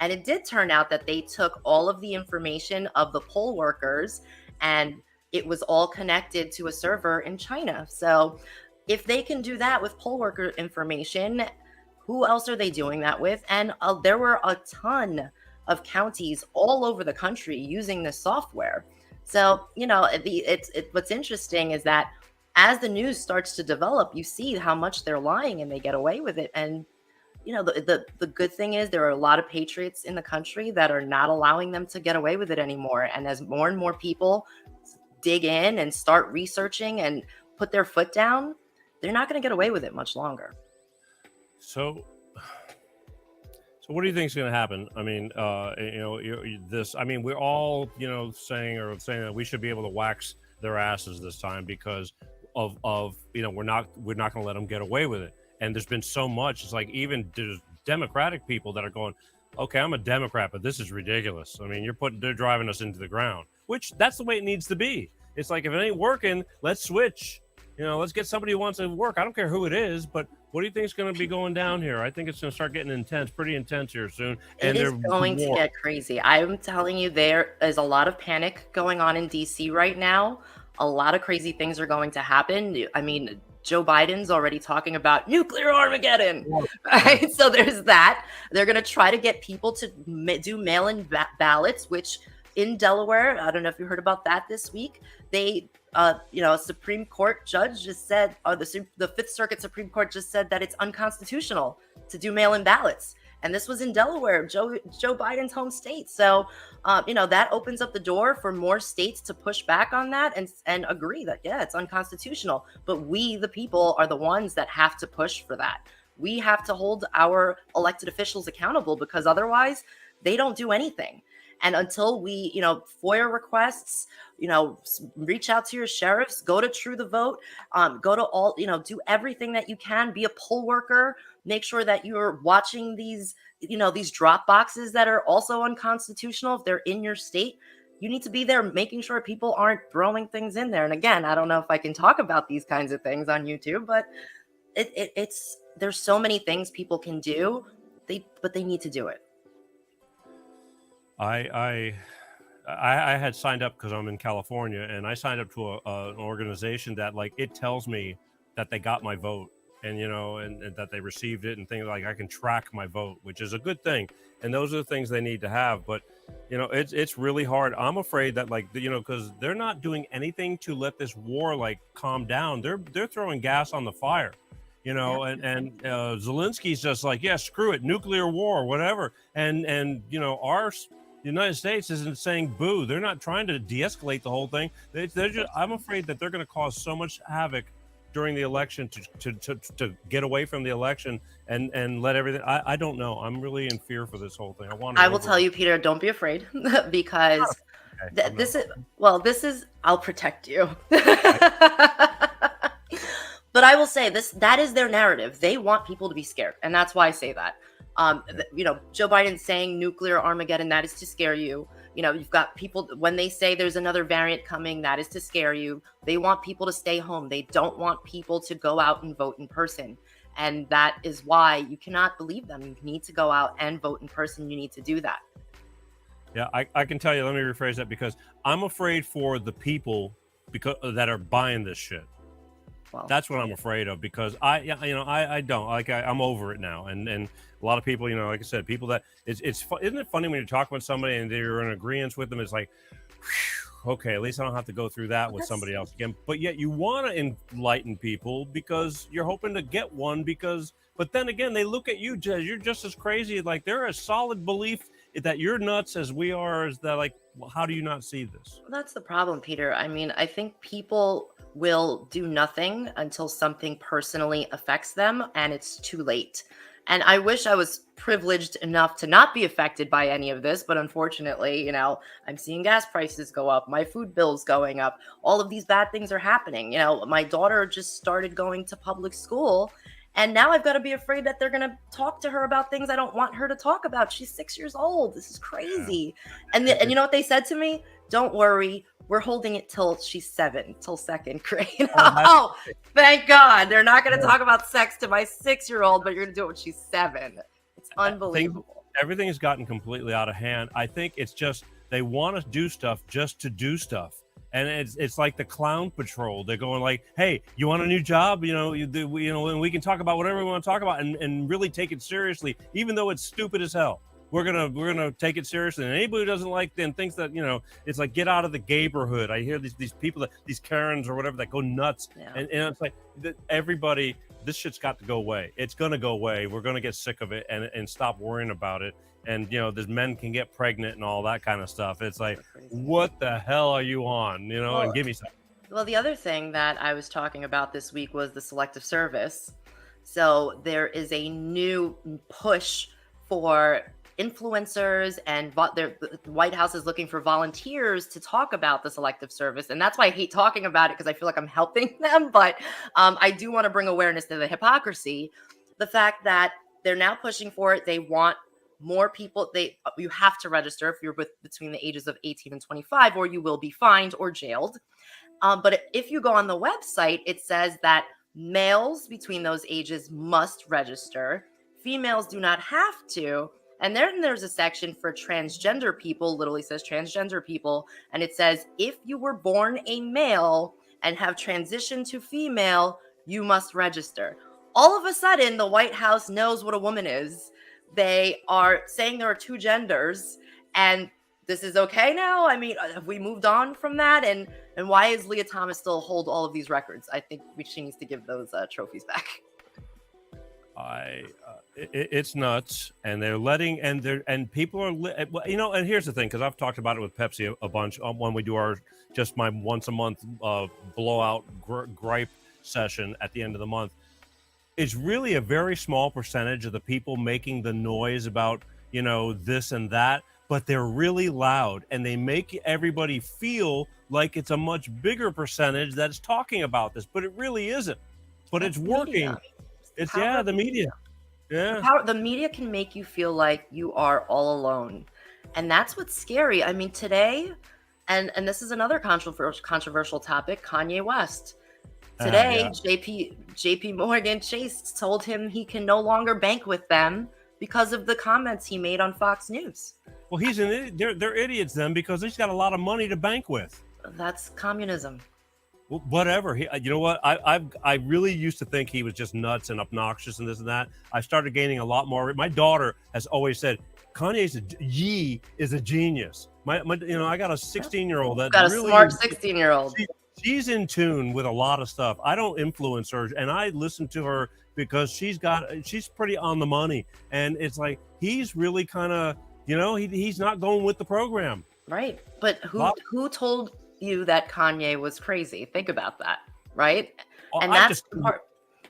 [SPEAKER 6] And it did turn out that they took all of the information of the poll workers, and it was all connected to a server in China. So if they can do that with poll worker information, who else are they doing that with? And there were a ton of counties all over the country using this software. So, what's interesting is that as the news starts to develop, you see how much they're lying and they get away with it. And, the good thing is there are a lot of patriots in the country that are not allowing them to get away with it anymore. And as more and more people dig in and start researching and put their foot down, they're not going to get away with it much longer.
[SPEAKER 1] So what do you think is going to happen? I mean, we're all, saying that we should be able to wax their asses this time because of we're not going to let them get away with it. And there's been so much. It's like even there's Democratic people that are going, okay, I'm a Democrat, but this is ridiculous. I mean, they're driving us into the ground, which that's the way it needs to be. It's like, if it ain't working, let's switch. Let's get somebody who wants to work. I don't care who it is, but what do you think is going to be going down here? I think it's going to start getting pretty intense here soon. And
[SPEAKER 6] it is going to get crazy. I'm telling you, there is a lot of panic going on in DC right now. A lot of crazy things are going to happen. I mean, Joe Biden's already talking about nuclear Armageddon. Right? So there's that. They're going to try to get people to do mail-in ballots, which in Delaware, I don't know if you heard about that this week, they a Supreme Court judge just said, or the Fifth Circuit Supreme Court just said that it's unconstitutional to do mail-in ballots. And this was in Delaware, Joe Biden's home state. So, that opens up the door for more states to push back on that and agree that, yeah, it's unconstitutional. But we, the people, are the ones that have to push for that. We have to hold our elected officials accountable, because otherwise they don't do anything. And until we, FOIA requests, reach out to your sheriffs, go to True the Vote, go to all, do everything that you can, be a poll worker, make sure that you're watching these, these drop boxes that are also unconstitutional. If they're in your state, you need to be there making sure people aren't throwing things in there. And again, I don't know if I can talk about these kinds of things on YouTube, but there's so many things people can do, but they need to do it.
[SPEAKER 1] I had signed up because I'm in California, and I signed up to an organization that, like, it tells me that they got my vote, and and that they received it, and things like I can track my vote, which is a good thing. And those are the things they need to have. But it's really hard. I'm afraid that, like, because they're not doing anything to let this war calm down. They're throwing gas on the fire. And Zelensky's just like, yeah, screw it, nuclear war, whatever. And our United States isn't saying boo. They're not trying to de-escalate the whole thing. They're just, I'm afraid that they're going to cause so much havoc during the election to get away from the election and let everything. I don't know. I'm really in fear for this whole thing. I will
[SPEAKER 6] tell you, Peter, don't be afraid, because this is I'll protect you. But I will say that is their narrative. They want people to be scared, and that's why I say that. Joe Biden saying nuclear Armageddon, that is to scare you. You've got people, when they say there's another variant coming, that is to scare you. They want people to stay home. They don't want people to go out and vote in person. And that is why you cannot believe them. You need to go out and vote in person. You need to do that.
[SPEAKER 1] Yeah, I can tell you, let me rephrase that, because I'm afraid for the people that are buying this shit. Well, that's what I'm afraid of, because I don't I'm over it now. And a lot of people, like I said, people that isn't it funny when you're talking with somebody and you're in agreement with them? It's like, whew, okay, at least I don't have to go through that with somebody else again. But yet you want to enlighten people because you're hoping to get one, but then again, they look at you, you're just as crazy. Like, they're a solid belief that you're nuts as we are. Is that, like, how do you not see this?
[SPEAKER 6] Well, that's the problem, Peter. I mean, I think people will do nothing until something personally affects them and it's too late. And I wish I was privileged enough to not be affected by any of this, but unfortunately, I'm seeing gas prices go up, my food bills going up, all of these bad things are happening. My daughter just started going to public school, and now I've got to be afraid that they're going to talk to her about things I don't want her to talk about. She's 6 years old. This is crazy. And you know what they said to me? Don't worry. We're holding it till she's 7, till second grade. Oh, thank God. They're not going to talk about sex to my 6-year-old, but you're going to do it when she's 7. It's unbelievable.
[SPEAKER 1] everything has gotten completely out of hand. I think it's just they want to do stuff just to do stuff. And it's like the clown patrol. They're going like, "Hey, you want a new job? And we can talk about whatever we want to talk about, and really take it seriously, even though it's stupid as hell. We're gonna take it seriously. And anybody who doesn't like and thinks that it's like get out of the neighborhood. I hear these people these Karens or whatever that go nuts, and it's like everybody. This shit's got to go away. It's gonna go away. We're gonna get sick of it and stop worrying about it. And there's men can get pregnant and all that kind of stuff. It's like, what the hell are you on? And give me something.
[SPEAKER 6] Well, the other thing that I was talking about this week was the selective service. So there is a new push for influencers, and the White House is looking for volunteers to talk about the selective service. And that's why I hate talking about it, because I feel like I'm helping them. But I do want to bring awareness to the hypocrisy, the fact that they're now pushing for it. They want more people. You have to register if you're between the ages of 18 and 25, or you will be fined or jailed. But if you go on the website, it says that males between those ages must register. Females do not have to. And then there's a section for transgender people, literally says transgender people. And it says, if you were born a male and have transitioned to female, you must register. All of a sudden, the White House knows what a woman is. They are saying there are two genders, and this is okay now. I mean, have we moved on from that? And why is Leah Thomas still hold all of these records? I think she needs to give those trophies back.
[SPEAKER 1] It's nuts, and they're letting and people are and here's the thing, because I've talked about it with Pepsi a bunch when we do my once a month blowout gripe session at the end of the month. It's really a very small percentage of the people making the noise about this and that, but they're really loud, and they make everybody feel like it's a much bigger percentage that's talking about this, but it really isn't. But it's working.
[SPEAKER 6] Media.
[SPEAKER 1] It's the media. Yeah.
[SPEAKER 6] The media can make you feel like you are all alone. And that's what's scary. I mean, today, and this is another controversial topic, Kanye West. Today, JP Morgan Chase told him he can no longer bank with them because of the comments he made on Fox News.
[SPEAKER 1] Well, he's an idiot. They're idiots then, because he's got a lot of money to bank with.
[SPEAKER 6] That's communism.
[SPEAKER 1] Well, whatever. You know what? I really used to think he was just nuts and obnoxious and this and that. I started gaining a lot more. My daughter has always said Kanye is a genius. I got a 16-year-old that
[SPEAKER 6] got a
[SPEAKER 1] really
[SPEAKER 6] smart 16-year-old.
[SPEAKER 1] She's in tune with a lot of stuff. I don't influence her, and I listen to her because she's pretty on the money. And it's like he's really kind of he's not going with the program.
[SPEAKER 6] Right. But who told you that Kanye was crazy? Think about that, right?
[SPEAKER 1] Well,
[SPEAKER 6] and that's the part.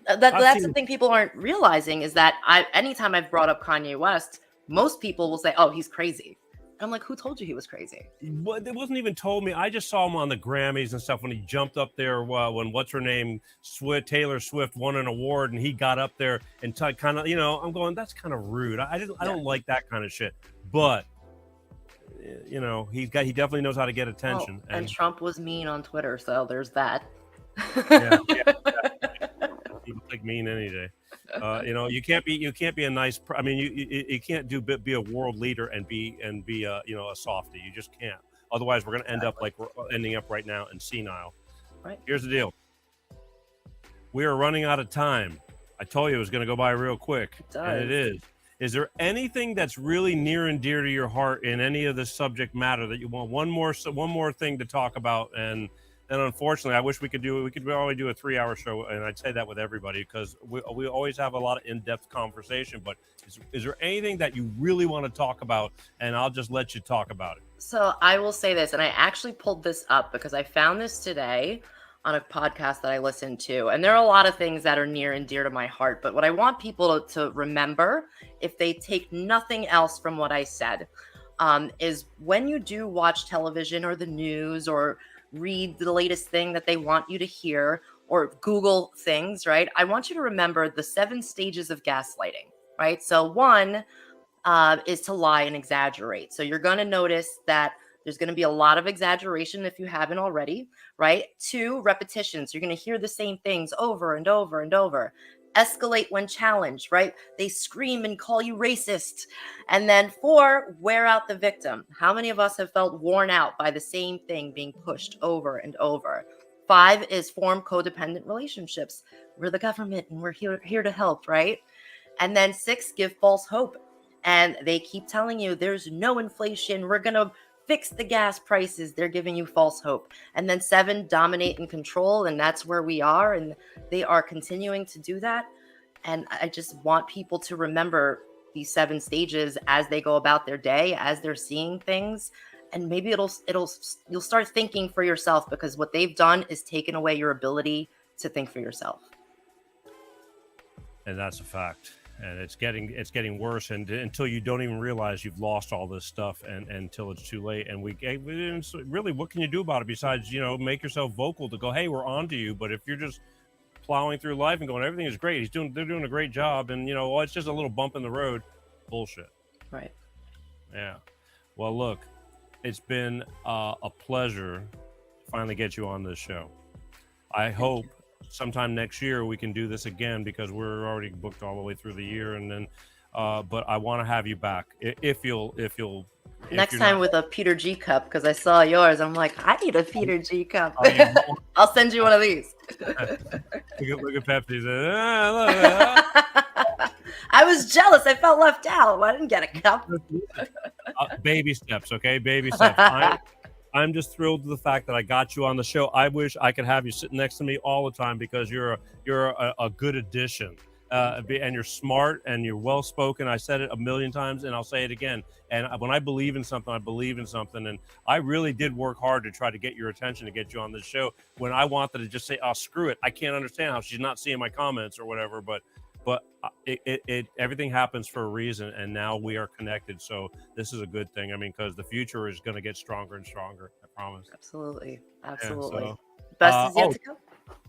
[SPEAKER 6] That's the thing people aren't realizing, is that anytime I've brought up Kanye West, most people will say, "Oh, he's crazy." I'm like, who told you he was crazy?
[SPEAKER 1] Well, it wasn't even told me. I just saw him on the Grammys and stuff when he jumped up there when what's her name, Taylor Swift won an award, and he got up there and kind of, I'm going, that's kind of rude. I don't like that kind of shit. But he definitely knows how to get attention.
[SPEAKER 6] And Trump was mean on Twitter, so there's that.
[SPEAKER 1] Yeah. He's like mean any day. You can't be a nice. I mean, you can't be a world leader and be a softie. You just can't. Otherwise, we're going to end up like we're ending up right now in senile.
[SPEAKER 6] Right.
[SPEAKER 1] Here's the deal. We are running out of time. I told you it was going to go by real quick, and it is. Is there anything that's really near and dear to your heart in any of this subject matter that you want one more thing to talk about? And unfortunately, I wish we could always do a 3-hour show, and I'd say that with everybody, because we always have a lot of in-depth conversation. But is there anything that you really want to talk about? And I'll just let you talk about it.
[SPEAKER 6] So I will say this, and I actually pulled this up because I found this today on a podcast that I listened to. And there are a lot of things that are near and dear to my heart. But what I want people to remember, if they take nothing else from what I said, is when you do watch television or the news or read the latest thing that they want you to hear or Google things, right? I want you to remember the 7 stages of gaslighting, right? So 1 is to lie and exaggerate. So you're going to notice that there's going to be a lot of exaggeration if you haven't already, right? 2, repetitions. You're going to hear the same things over and over and over. escalate when challenged, right? They scream and call you racist. And then 4, wear out the victim. How many of us have felt worn out by the same thing being pushed over and over? 5 is form codependent relationships. We're the government and we're here to help, right? And then 6, give false hope. And they keep telling you there's no inflation. We're going to fix the gas prices. They're giving you false hope. And then 7, dominate and control. And that's where we are. And they are continuing to do that. And I just want people to remember these 7 stages as they go about their day, as they're seeing things. And maybe you'll start thinking for yourself, because what they've done is taken away your ability to think for yourself.
[SPEAKER 1] And that's a fact. And it's getting worse, and until you don't even realize you've lost all this stuff, and until it's too late. And really, what can you do about it besides, make yourself vocal to go, hey, we're on to you. But if you're just plowing through life and going, everything is great, they're doing a great job, and it's just a little bump in the road, bullshit.
[SPEAKER 6] Right.
[SPEAKER 1] Yeah. Well, look, it's been a pleasure to finally get you on this show. I hope sometime next year we can do this again, because we're already booked all the way through the year, and then but I want to have you back if you'll
[SPEAKER 6] next time with a Peter G cup, because I saw yours. I'm like, I need a Peter G cup. I'll send you one of these.
[SPEAKER 1] Look at Pepsi.
[SPEAKER 6] I was jealous. I felt left out. I didn't get a cup.
[SPEAKER 1] Baby steps, okay? Baby steps. I'm just thrilled to the fact that I got you on the show. I wish I could have you sitting next to me all the time, because you're a good addition, and you're smart and you're well spoken. I said it a million times, and I'll say it again. And when I believe in something, I believe in something. And I really did work hard to try to get your attention, to get you on this show, when I wanted to just say, "Oh, screw it. I can't understand how she's not seeing my comments or whatever." But everything happens for a reason, and now we are connected. So this is a good thing. I mean, because the future is going to get stronger and stronger. I promise.
[SPEAKER 6] Absolutely.
[SPEAKER 1] Yeah, so,
[SPEAKER 6] Best is yet to come.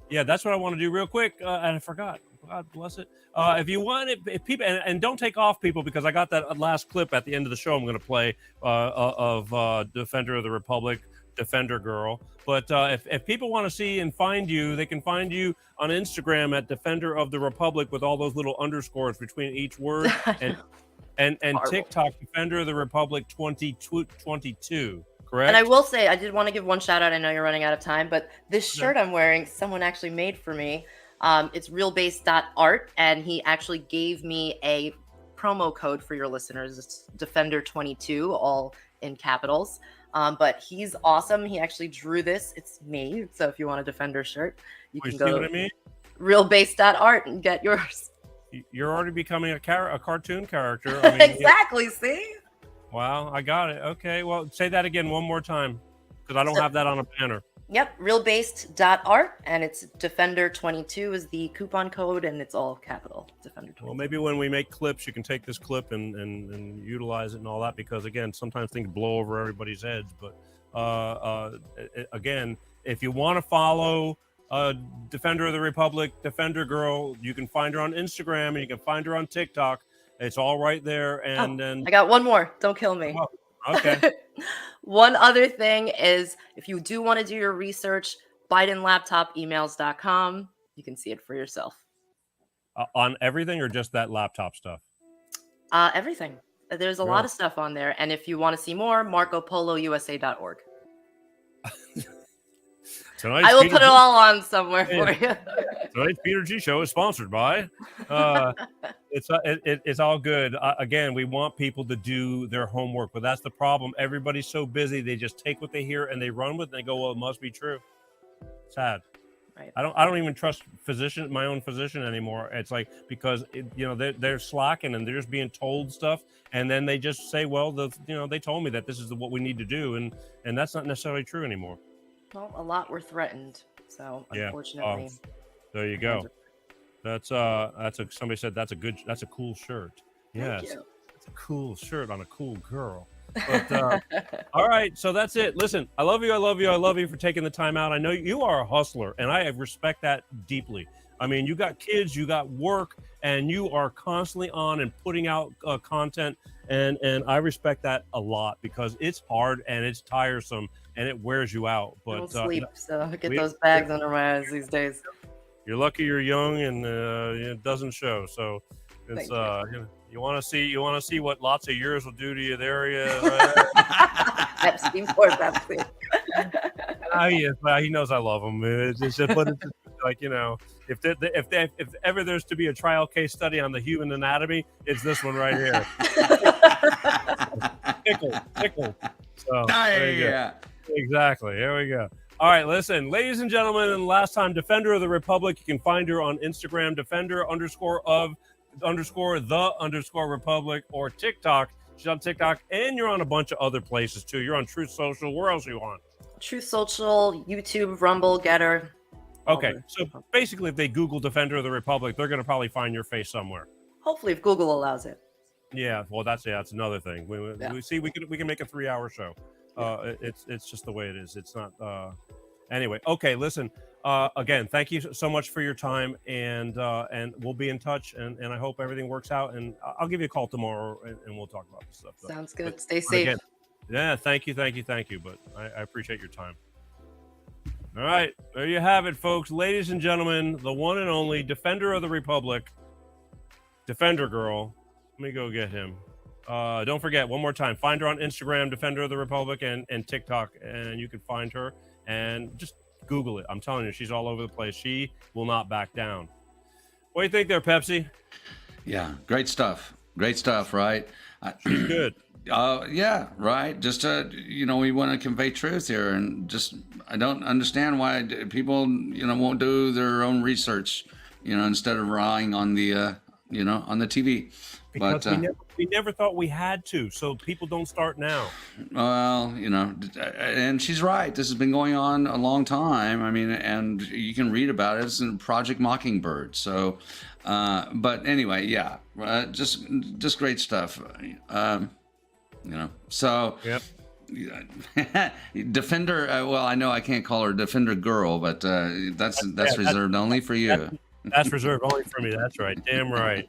[SPEAKER 1] Yeah, that's what I want to do real quick, and I forgot. God bless it. If you want it, if people, and don't take off, people, because I got that last clip at the end of the show I'm going to play of Defender of the Republic, Defender Girl. But if people want to see and find you, they can find you on Instagram at Defender of the Republic, with all those little underscores between each word, and TikTok, Defender of the Republic 2022. Correct.
[SPEAKER 6] And I will say, I did want to give one shout out. I know you're running out of time, but this shirt I'm wearing, someone actually made for me. It's realbase.art, and he actually gave me a promo code for your listeners. It's Defender22, all in capitals. But he's awesome. He actually drew this. It's me. So if you want a Defender shirt, you can go to realbase.art and get yours.
[SPEAKER 1] You're already becoming a cartoon character. I mean,
[SPEAKER 6] exactly. See?
[SPEAKER 1] Wow, I got it. Okay, well, say that again one more time, because I don't have that on a banner.
[SPEAKER 6] Yep, realbased.art, and it's Defender22 is the coupon code, and it's all capital, Defender22.
[SPEAKER 1] Well, maybe when we make clips, you can take this clip and utilize it and all that, because, again, sometimes things blow over everybody's heads. But, again, if you want to follow Defender of the Republic, Defender Girl, you can find her on Instagram, and you can find her on TikTok. It's all right there. And then
[SPEAKER 6] I got one more. Don't kill me.
[SPEAKER 1] Oh, okay.
[SPEAKER 6] One other thing is, if you do want to do your research, BidenLaptopEmails.com. You can see it for yourself.
[SPEAKER 1] On everything, or just that laptop stuff?
[SPEAKER 6] Everything. There's a lot of stuff on there. And if you want to see more, MarcoPoloUSA.org. I will put it all on somewhere for you.
[SPEAKER 1] Tonight's Peter G Show is sponsored by. It's all good. Again, we want people to do their homework, but that's the problem. Everybody's so busy, they just take what they hear and they run with it. And they go, "Well, it must be true." Sad.
[SPEAKER 6] Right.
[SPEAKER 1] I don't even trust my own physician anymore. It's like, because they're slacking and they're just being told stuff, and then they just say, "Well, they told me that this is what we need to do," and that's not necessarily true anymore.
[SPEAKER 6] Well, a lot were threatened, so unfortunately.
[SPEAKER 1] There you go. Somebody said that's a cool shirt. Yes, it's a cool shirt on a cool girl. But all right, so that's it. Listen, I love you for taking the time out. I know you are a hustler, and I respect that deeply. I mean, you got kids, you got work, and you are constantly on and putting out content, and I respect that a lot, because it's hard and it's tiresome and it wears you out. But
[SPEAKER 6] I don't sleep, so I get those bags under my eyes these days.
[SPEAKER 1] You're lucky you're young and it doesn't show. So it's you want to see what lots of years will do to you there.
[SPEAKER 6] Pepsi, poor Pepsi.
[SPEAKER 1] He knows I love him. It's just like, if ever there's to be a trial case study on the human anatomy, it's this one right here. Tickle. So there you go. Exactly. Here we go. All right, listen, ladies and gentlemen, and last time, Defender of the Republic. You can find her on Instagram, Defender_of_the_Republic, or TikTok. She's on TikTok, and you're on a bunch of other places too. You're on Truth Social. Where else are you on?
[SPEAKER 6] Truth Social, YouTube, Rumble, Getter.
[SPEAKER 1] Okay, so basically, if they Google Defender of the Republic, they're going to probably find your face somewhere.
[SPEAKER 6] Hopefully, if Google allows it.
[SPEAKER 1] Yeah, well, that's another thing. We can make a 3-hour show. It's just the way it is. It's not. Anyway, okay. Listen. Again, thank you so much for your time, and we'll be in touch. And I hope everything works out. And I'll give you a call tomorrow, and we'll talk about this stuff.
[SPEAKER 6] Sounds good. Stay safe.
[SPEAKER 1] Again, yeah, thank you. But I appreciate your time. All right, there you have it, folks. Ladies and gentlemen, the one and only Defender of the Republic, Defender Girl. Let me go get him. Don't forget, one more time, find her on Instagram, Defender of the Republic, and TikTok, and you can find her and just Google it. I'm telling you, she's all over the place. She will not back down. What do you think there, Pepsi?
[SPEAKER 8] Yeah, great stuff, right?
[SPEAKER 1] She's good.
[SPEAKER 8] Yeah, right. Just we want to convey truth here, and just I don't understand why people won't do their own research, instead of relying on the on the TV.
[SPEAKER 1] Because we never thought we had to, so people don't start now.
[SPEAKER 8] Well, and she's right. This has been going on a long time. I mean, and you can read about it. It's in Project Mockingbird. So, but anyway, yeah, just great stuff. So.
[SPEAKER 1] Yep.
[SPEAKER 8] Defender. Well, I know I can't call her Defender Girl, but that's reserved only for you.
[SPEAKER 1] That's reserved only for me. That's right. Damn right.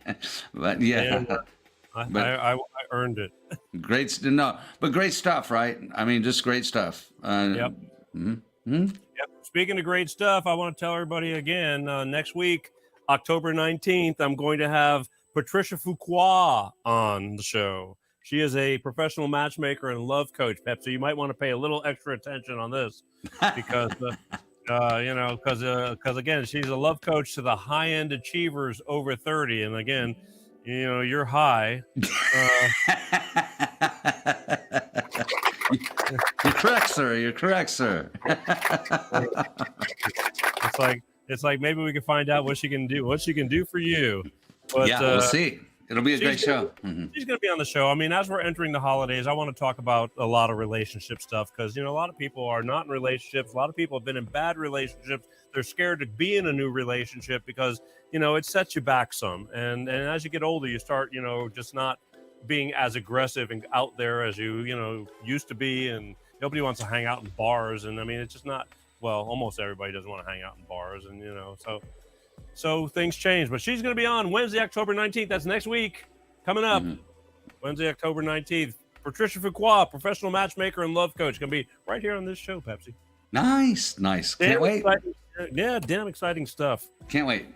[SPEAKER 8] But yeah,
[SPEAKER 1] I earned it.
[SPEAKER 8] Great stuff, right? I mean, just great stuff.
[SPEAKER 1] Yep.
[SPEAKER 8] Mm-hmm.
[SPEAKER 1] Yep. Speaking of great stuff, I want to tell everybody again, next week, October 19th, I'm going to have Patricia Fuqua on the show. She is a professional matchmaker and love coach, Pep. So you might want to pay a little extra attention on this because, because again, she's a love coach to the high-end achievers over 30. And again, you're high.
[SPEAKER 8] You're correct, sir.
[SPEAKER 1] It's like maybe we can find out what she can do for you. But,
[SPEAKER 8] yeah, we'll see. It'll be a great show.
[SPEAKER 1] Mm-hmm. She's going to be on the show. I mean, as we're entering the holidays, I want to talk about a lot of relationship stuff because, a lot of people are not in relationships. A lot of people have been in bad relationships. They're scared to be in a new relationship because, it sets you back some. And as you get older, you start, just not being as aggressive and out there as you, used to be. And nobody wants to hang out in bars. And I mean, it's just not, almost everybody doesn't want to hang out in bars. And, so things change, but she's going to be on Wednesday, October 19th. That's next week coming up. Mm-hmm. Wednesday, October 19th. Patricia Fuqua, professional matchmaker and love coach, going to be right here on this show, Pepsi.
[SPEAKER 8] Nice. Can't wait.
[SPEAKER 1] Damn exciting stuff.
[SPEAKER 8] Can't wait.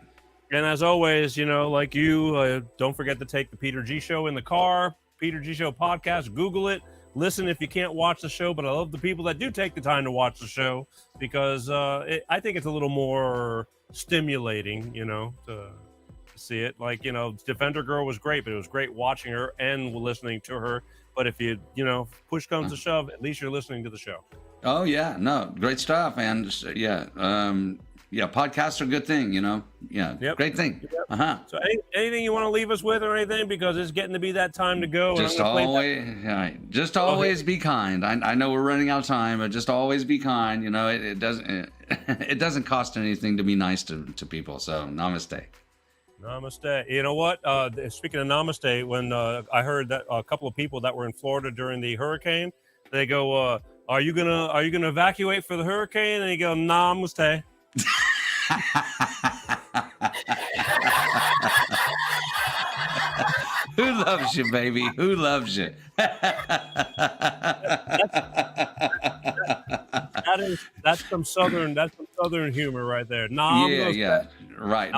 [SPEAKER 1] And as always, like you, don't forget to take the Peter G Show in the car, Peter G Show podcast, Google it. Listen if you can't watch the show, but I love the people that do take the time to watch the show because I think it's a little more stimulating, to see it. Like, Defender Girl was great, but it was great watching her and listening to her. But if you, push comes to shove, at least you're listening to the show.
[SPEAKER 8] Oh yeah, no, great stuff, and podcasts are a good thing, great thing.
[SPEAKER 1] Yep. So anything you want to leave us with or anything, because it's getting to be that time to go.
[SPEAKER 8] Just always be kind. I know we're running out of time, but just always be kind. It doesn't cost anything to be nice to people. So namaste.
[SPEAKER 1] Namaste. You know what? Speaking of namaste, when I heard that a couple of people that were in Florida during the hurricane, they go, "Are you gonna evacuate for the hurricane?" And they go, "Namaste."
[SPEAKER 8] Who loves you, baby? Who loves you?
[SPEAKER 1] That's some southern Southern humor right there. Nah,
[SPEAKER 8] right.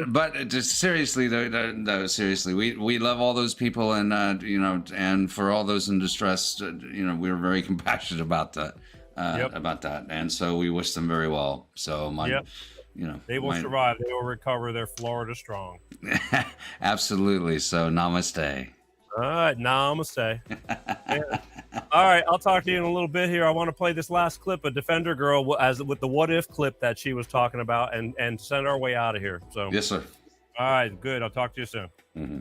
[SPEAKER 8] But just seriously, though, seriously, we love all those people, and and for all those in distress, we're very compassionate about that, and so we wish them very well. So
[SPEAKER 1] they will survive. They will recover. They're Florida strong.
[SPEAKER 8] Absolutely. So namaste.
[SPEAKER 1] All right, namaste. All right, I'll talk to you in a little bit here. I want to play this last clip of Defender Girl with the what if clip that she was talking about, and send our way out of here. So
[SPEAKER 8] yes, sir.
[SPEAKER 1] All right, good. I'll talk to you soon.
[SPEAKER 8] Mm-hmm.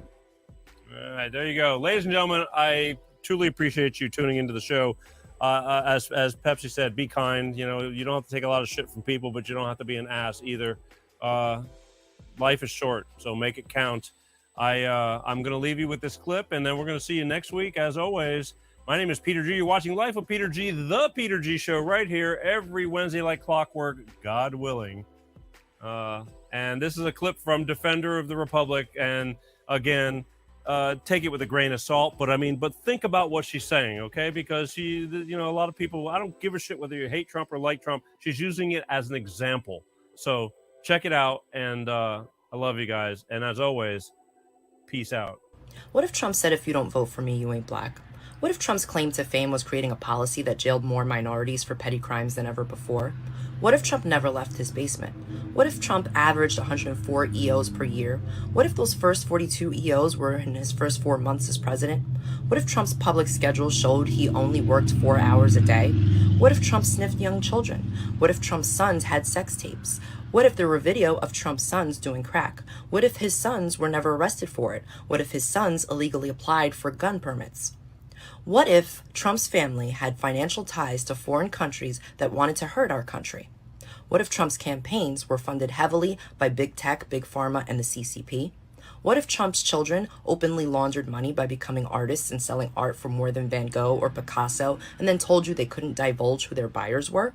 [SPEAKER 1] All right, there you go, ladies and gentlemen. I truly appreciate you tuning into the show. As Pepsi said, be kind. You don't have to take a lot of shit from people, but you don't have to be an ass either. Life is short, so make it count. I'm going to leave you with this clip, and then we're going to see you next week. As always, my name is Peter G. You're watching Life with Peter G, the Peter G Show, right here every Wednesday like clockwork, God willing. And this is a clip from Defender of the Republic. And again, take it with a grain of salt. But think about what she's saying, okay? Because a lot of people, I don't give a shit whether you hate Trump or like Trump. She's using it as an example. So check it out. And I love you guys. And as always, peace out.
[SPEAKER 10] What if Trump said, if you don't vote for me, you ain't black? What if Trump's claim to fame was creating a policy that jailed more minorities for petty crimes than ever before? What if Trump never left his basement? What if Trump averaged 104 EOs per year? What if those first 42 EOs were in his first 4 months as president? What if Trump's public schedule showed he only worked 4 hours a day? What if Trump sniffed young children? What if Trump's sons had sex tapes? What if there were video of Trump's sons doing crack? What if his sons were never arrested for it? What if his sons illegally applied for gun permits? What if Trump's family had financial ties to foreign countries that wanted to hurt our country? What if Trump's campaigns were funded heavily by big tech, big pharma, and the CCP? What if Trump's children openly laundered money by becoming artists and selling art for more than Van Gogh or Picasso, and then told you they couldn't divulge who their buyers were?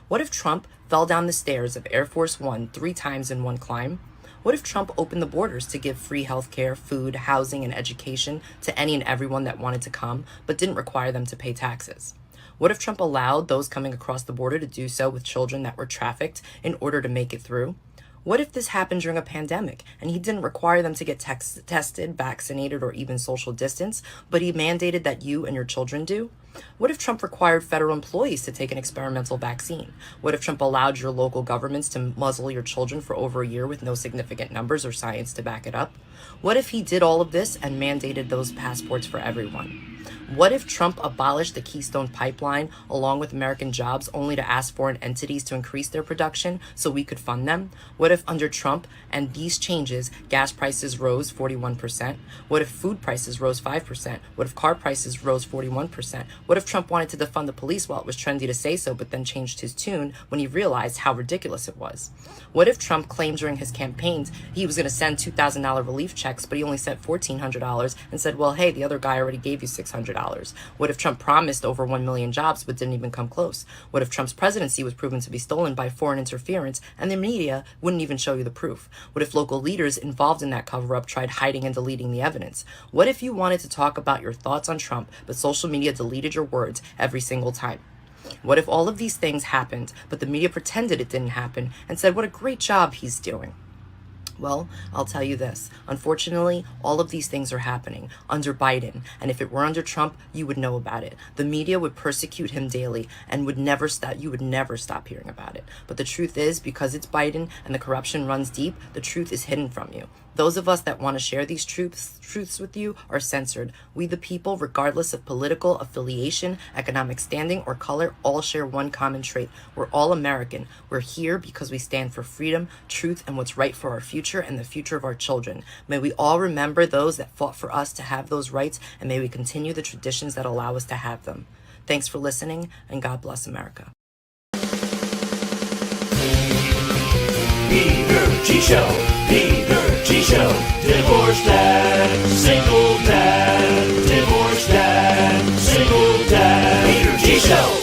[SPEAKER 10] What if Trump fell down the stairs of Air Force One 3 times in one climb? What if Trump opened the borders to give free healthcare, food, housing, and education to any and everyone that wanted to come, but didn't require them to pay taxes? What if Trump allowed those coming across the border to do so with children that were trafficked in order to make it through? What if this happened during a pandemic and he didn't require them to get tested, vaccinated, or even social distance, but he mandated that you and your children do? What if Trump required federal employees to take an experimental vaccine? What if Trump allowed your local governments to muzzle your children for over a year with no significant numbers or science to back it up? What if he did all of this and mandated those passports for everyone? What if Trump abolished the Keystone Pipeline along with American jobs only to ask foreign entities to increase their production so we could fund them? What if under Trump and these changes, gas prices rose 41%? What if food prices rose 5%? What if car prices rose 41%? What if Trump wanted to defund the police while it was trendy to say so, but then changed his tune when he realized how ridiculous it was? What if Trump claimed during his campaigns he was going to send $2,000 relief checks, but he only sent $1,400 and said, well, hey, the other guy already gave you $600? What if Trump promised over 1 million jobs but didn't even come close? What if Trump's presidency was proven to be stolen by foreign interference and the media wouldn't even show you the proof? What if local leaders involved in that cover-up tried hiding and deleting the evidence? What if you wanted to talk about your thoughts on Trump, but social media deleted your words every single time? What if all of these things happened, but the media pretended it didn't happen and said what a great job he's doing? Well, I'll tell you this. Unfortunately, all of these things are happening under Biden. And if it were under Trump, you would know about it. The media would persecute him daily and would never stop. You would never stop hearing about it. But the truth is, because it's Biden and the corruption runs deep, the truth is hidden from you. Those of us that want to share these truths with you are censored. We the people, regardless of political affiliation, economic standing, or color, all share one common trait. We're all American. We're here because we stand for freedom, truth, and what's right for our future and the future of our children. May we all remember those that fought for us to have those rights, and may we continue the traditions that allow us to have them. Thanks for listening, and God bless America.
[SPEAKER 7] Peter G Show. Peter G Show. Divorced dad, single dad. Divorced dad, single dad. Peter G Show.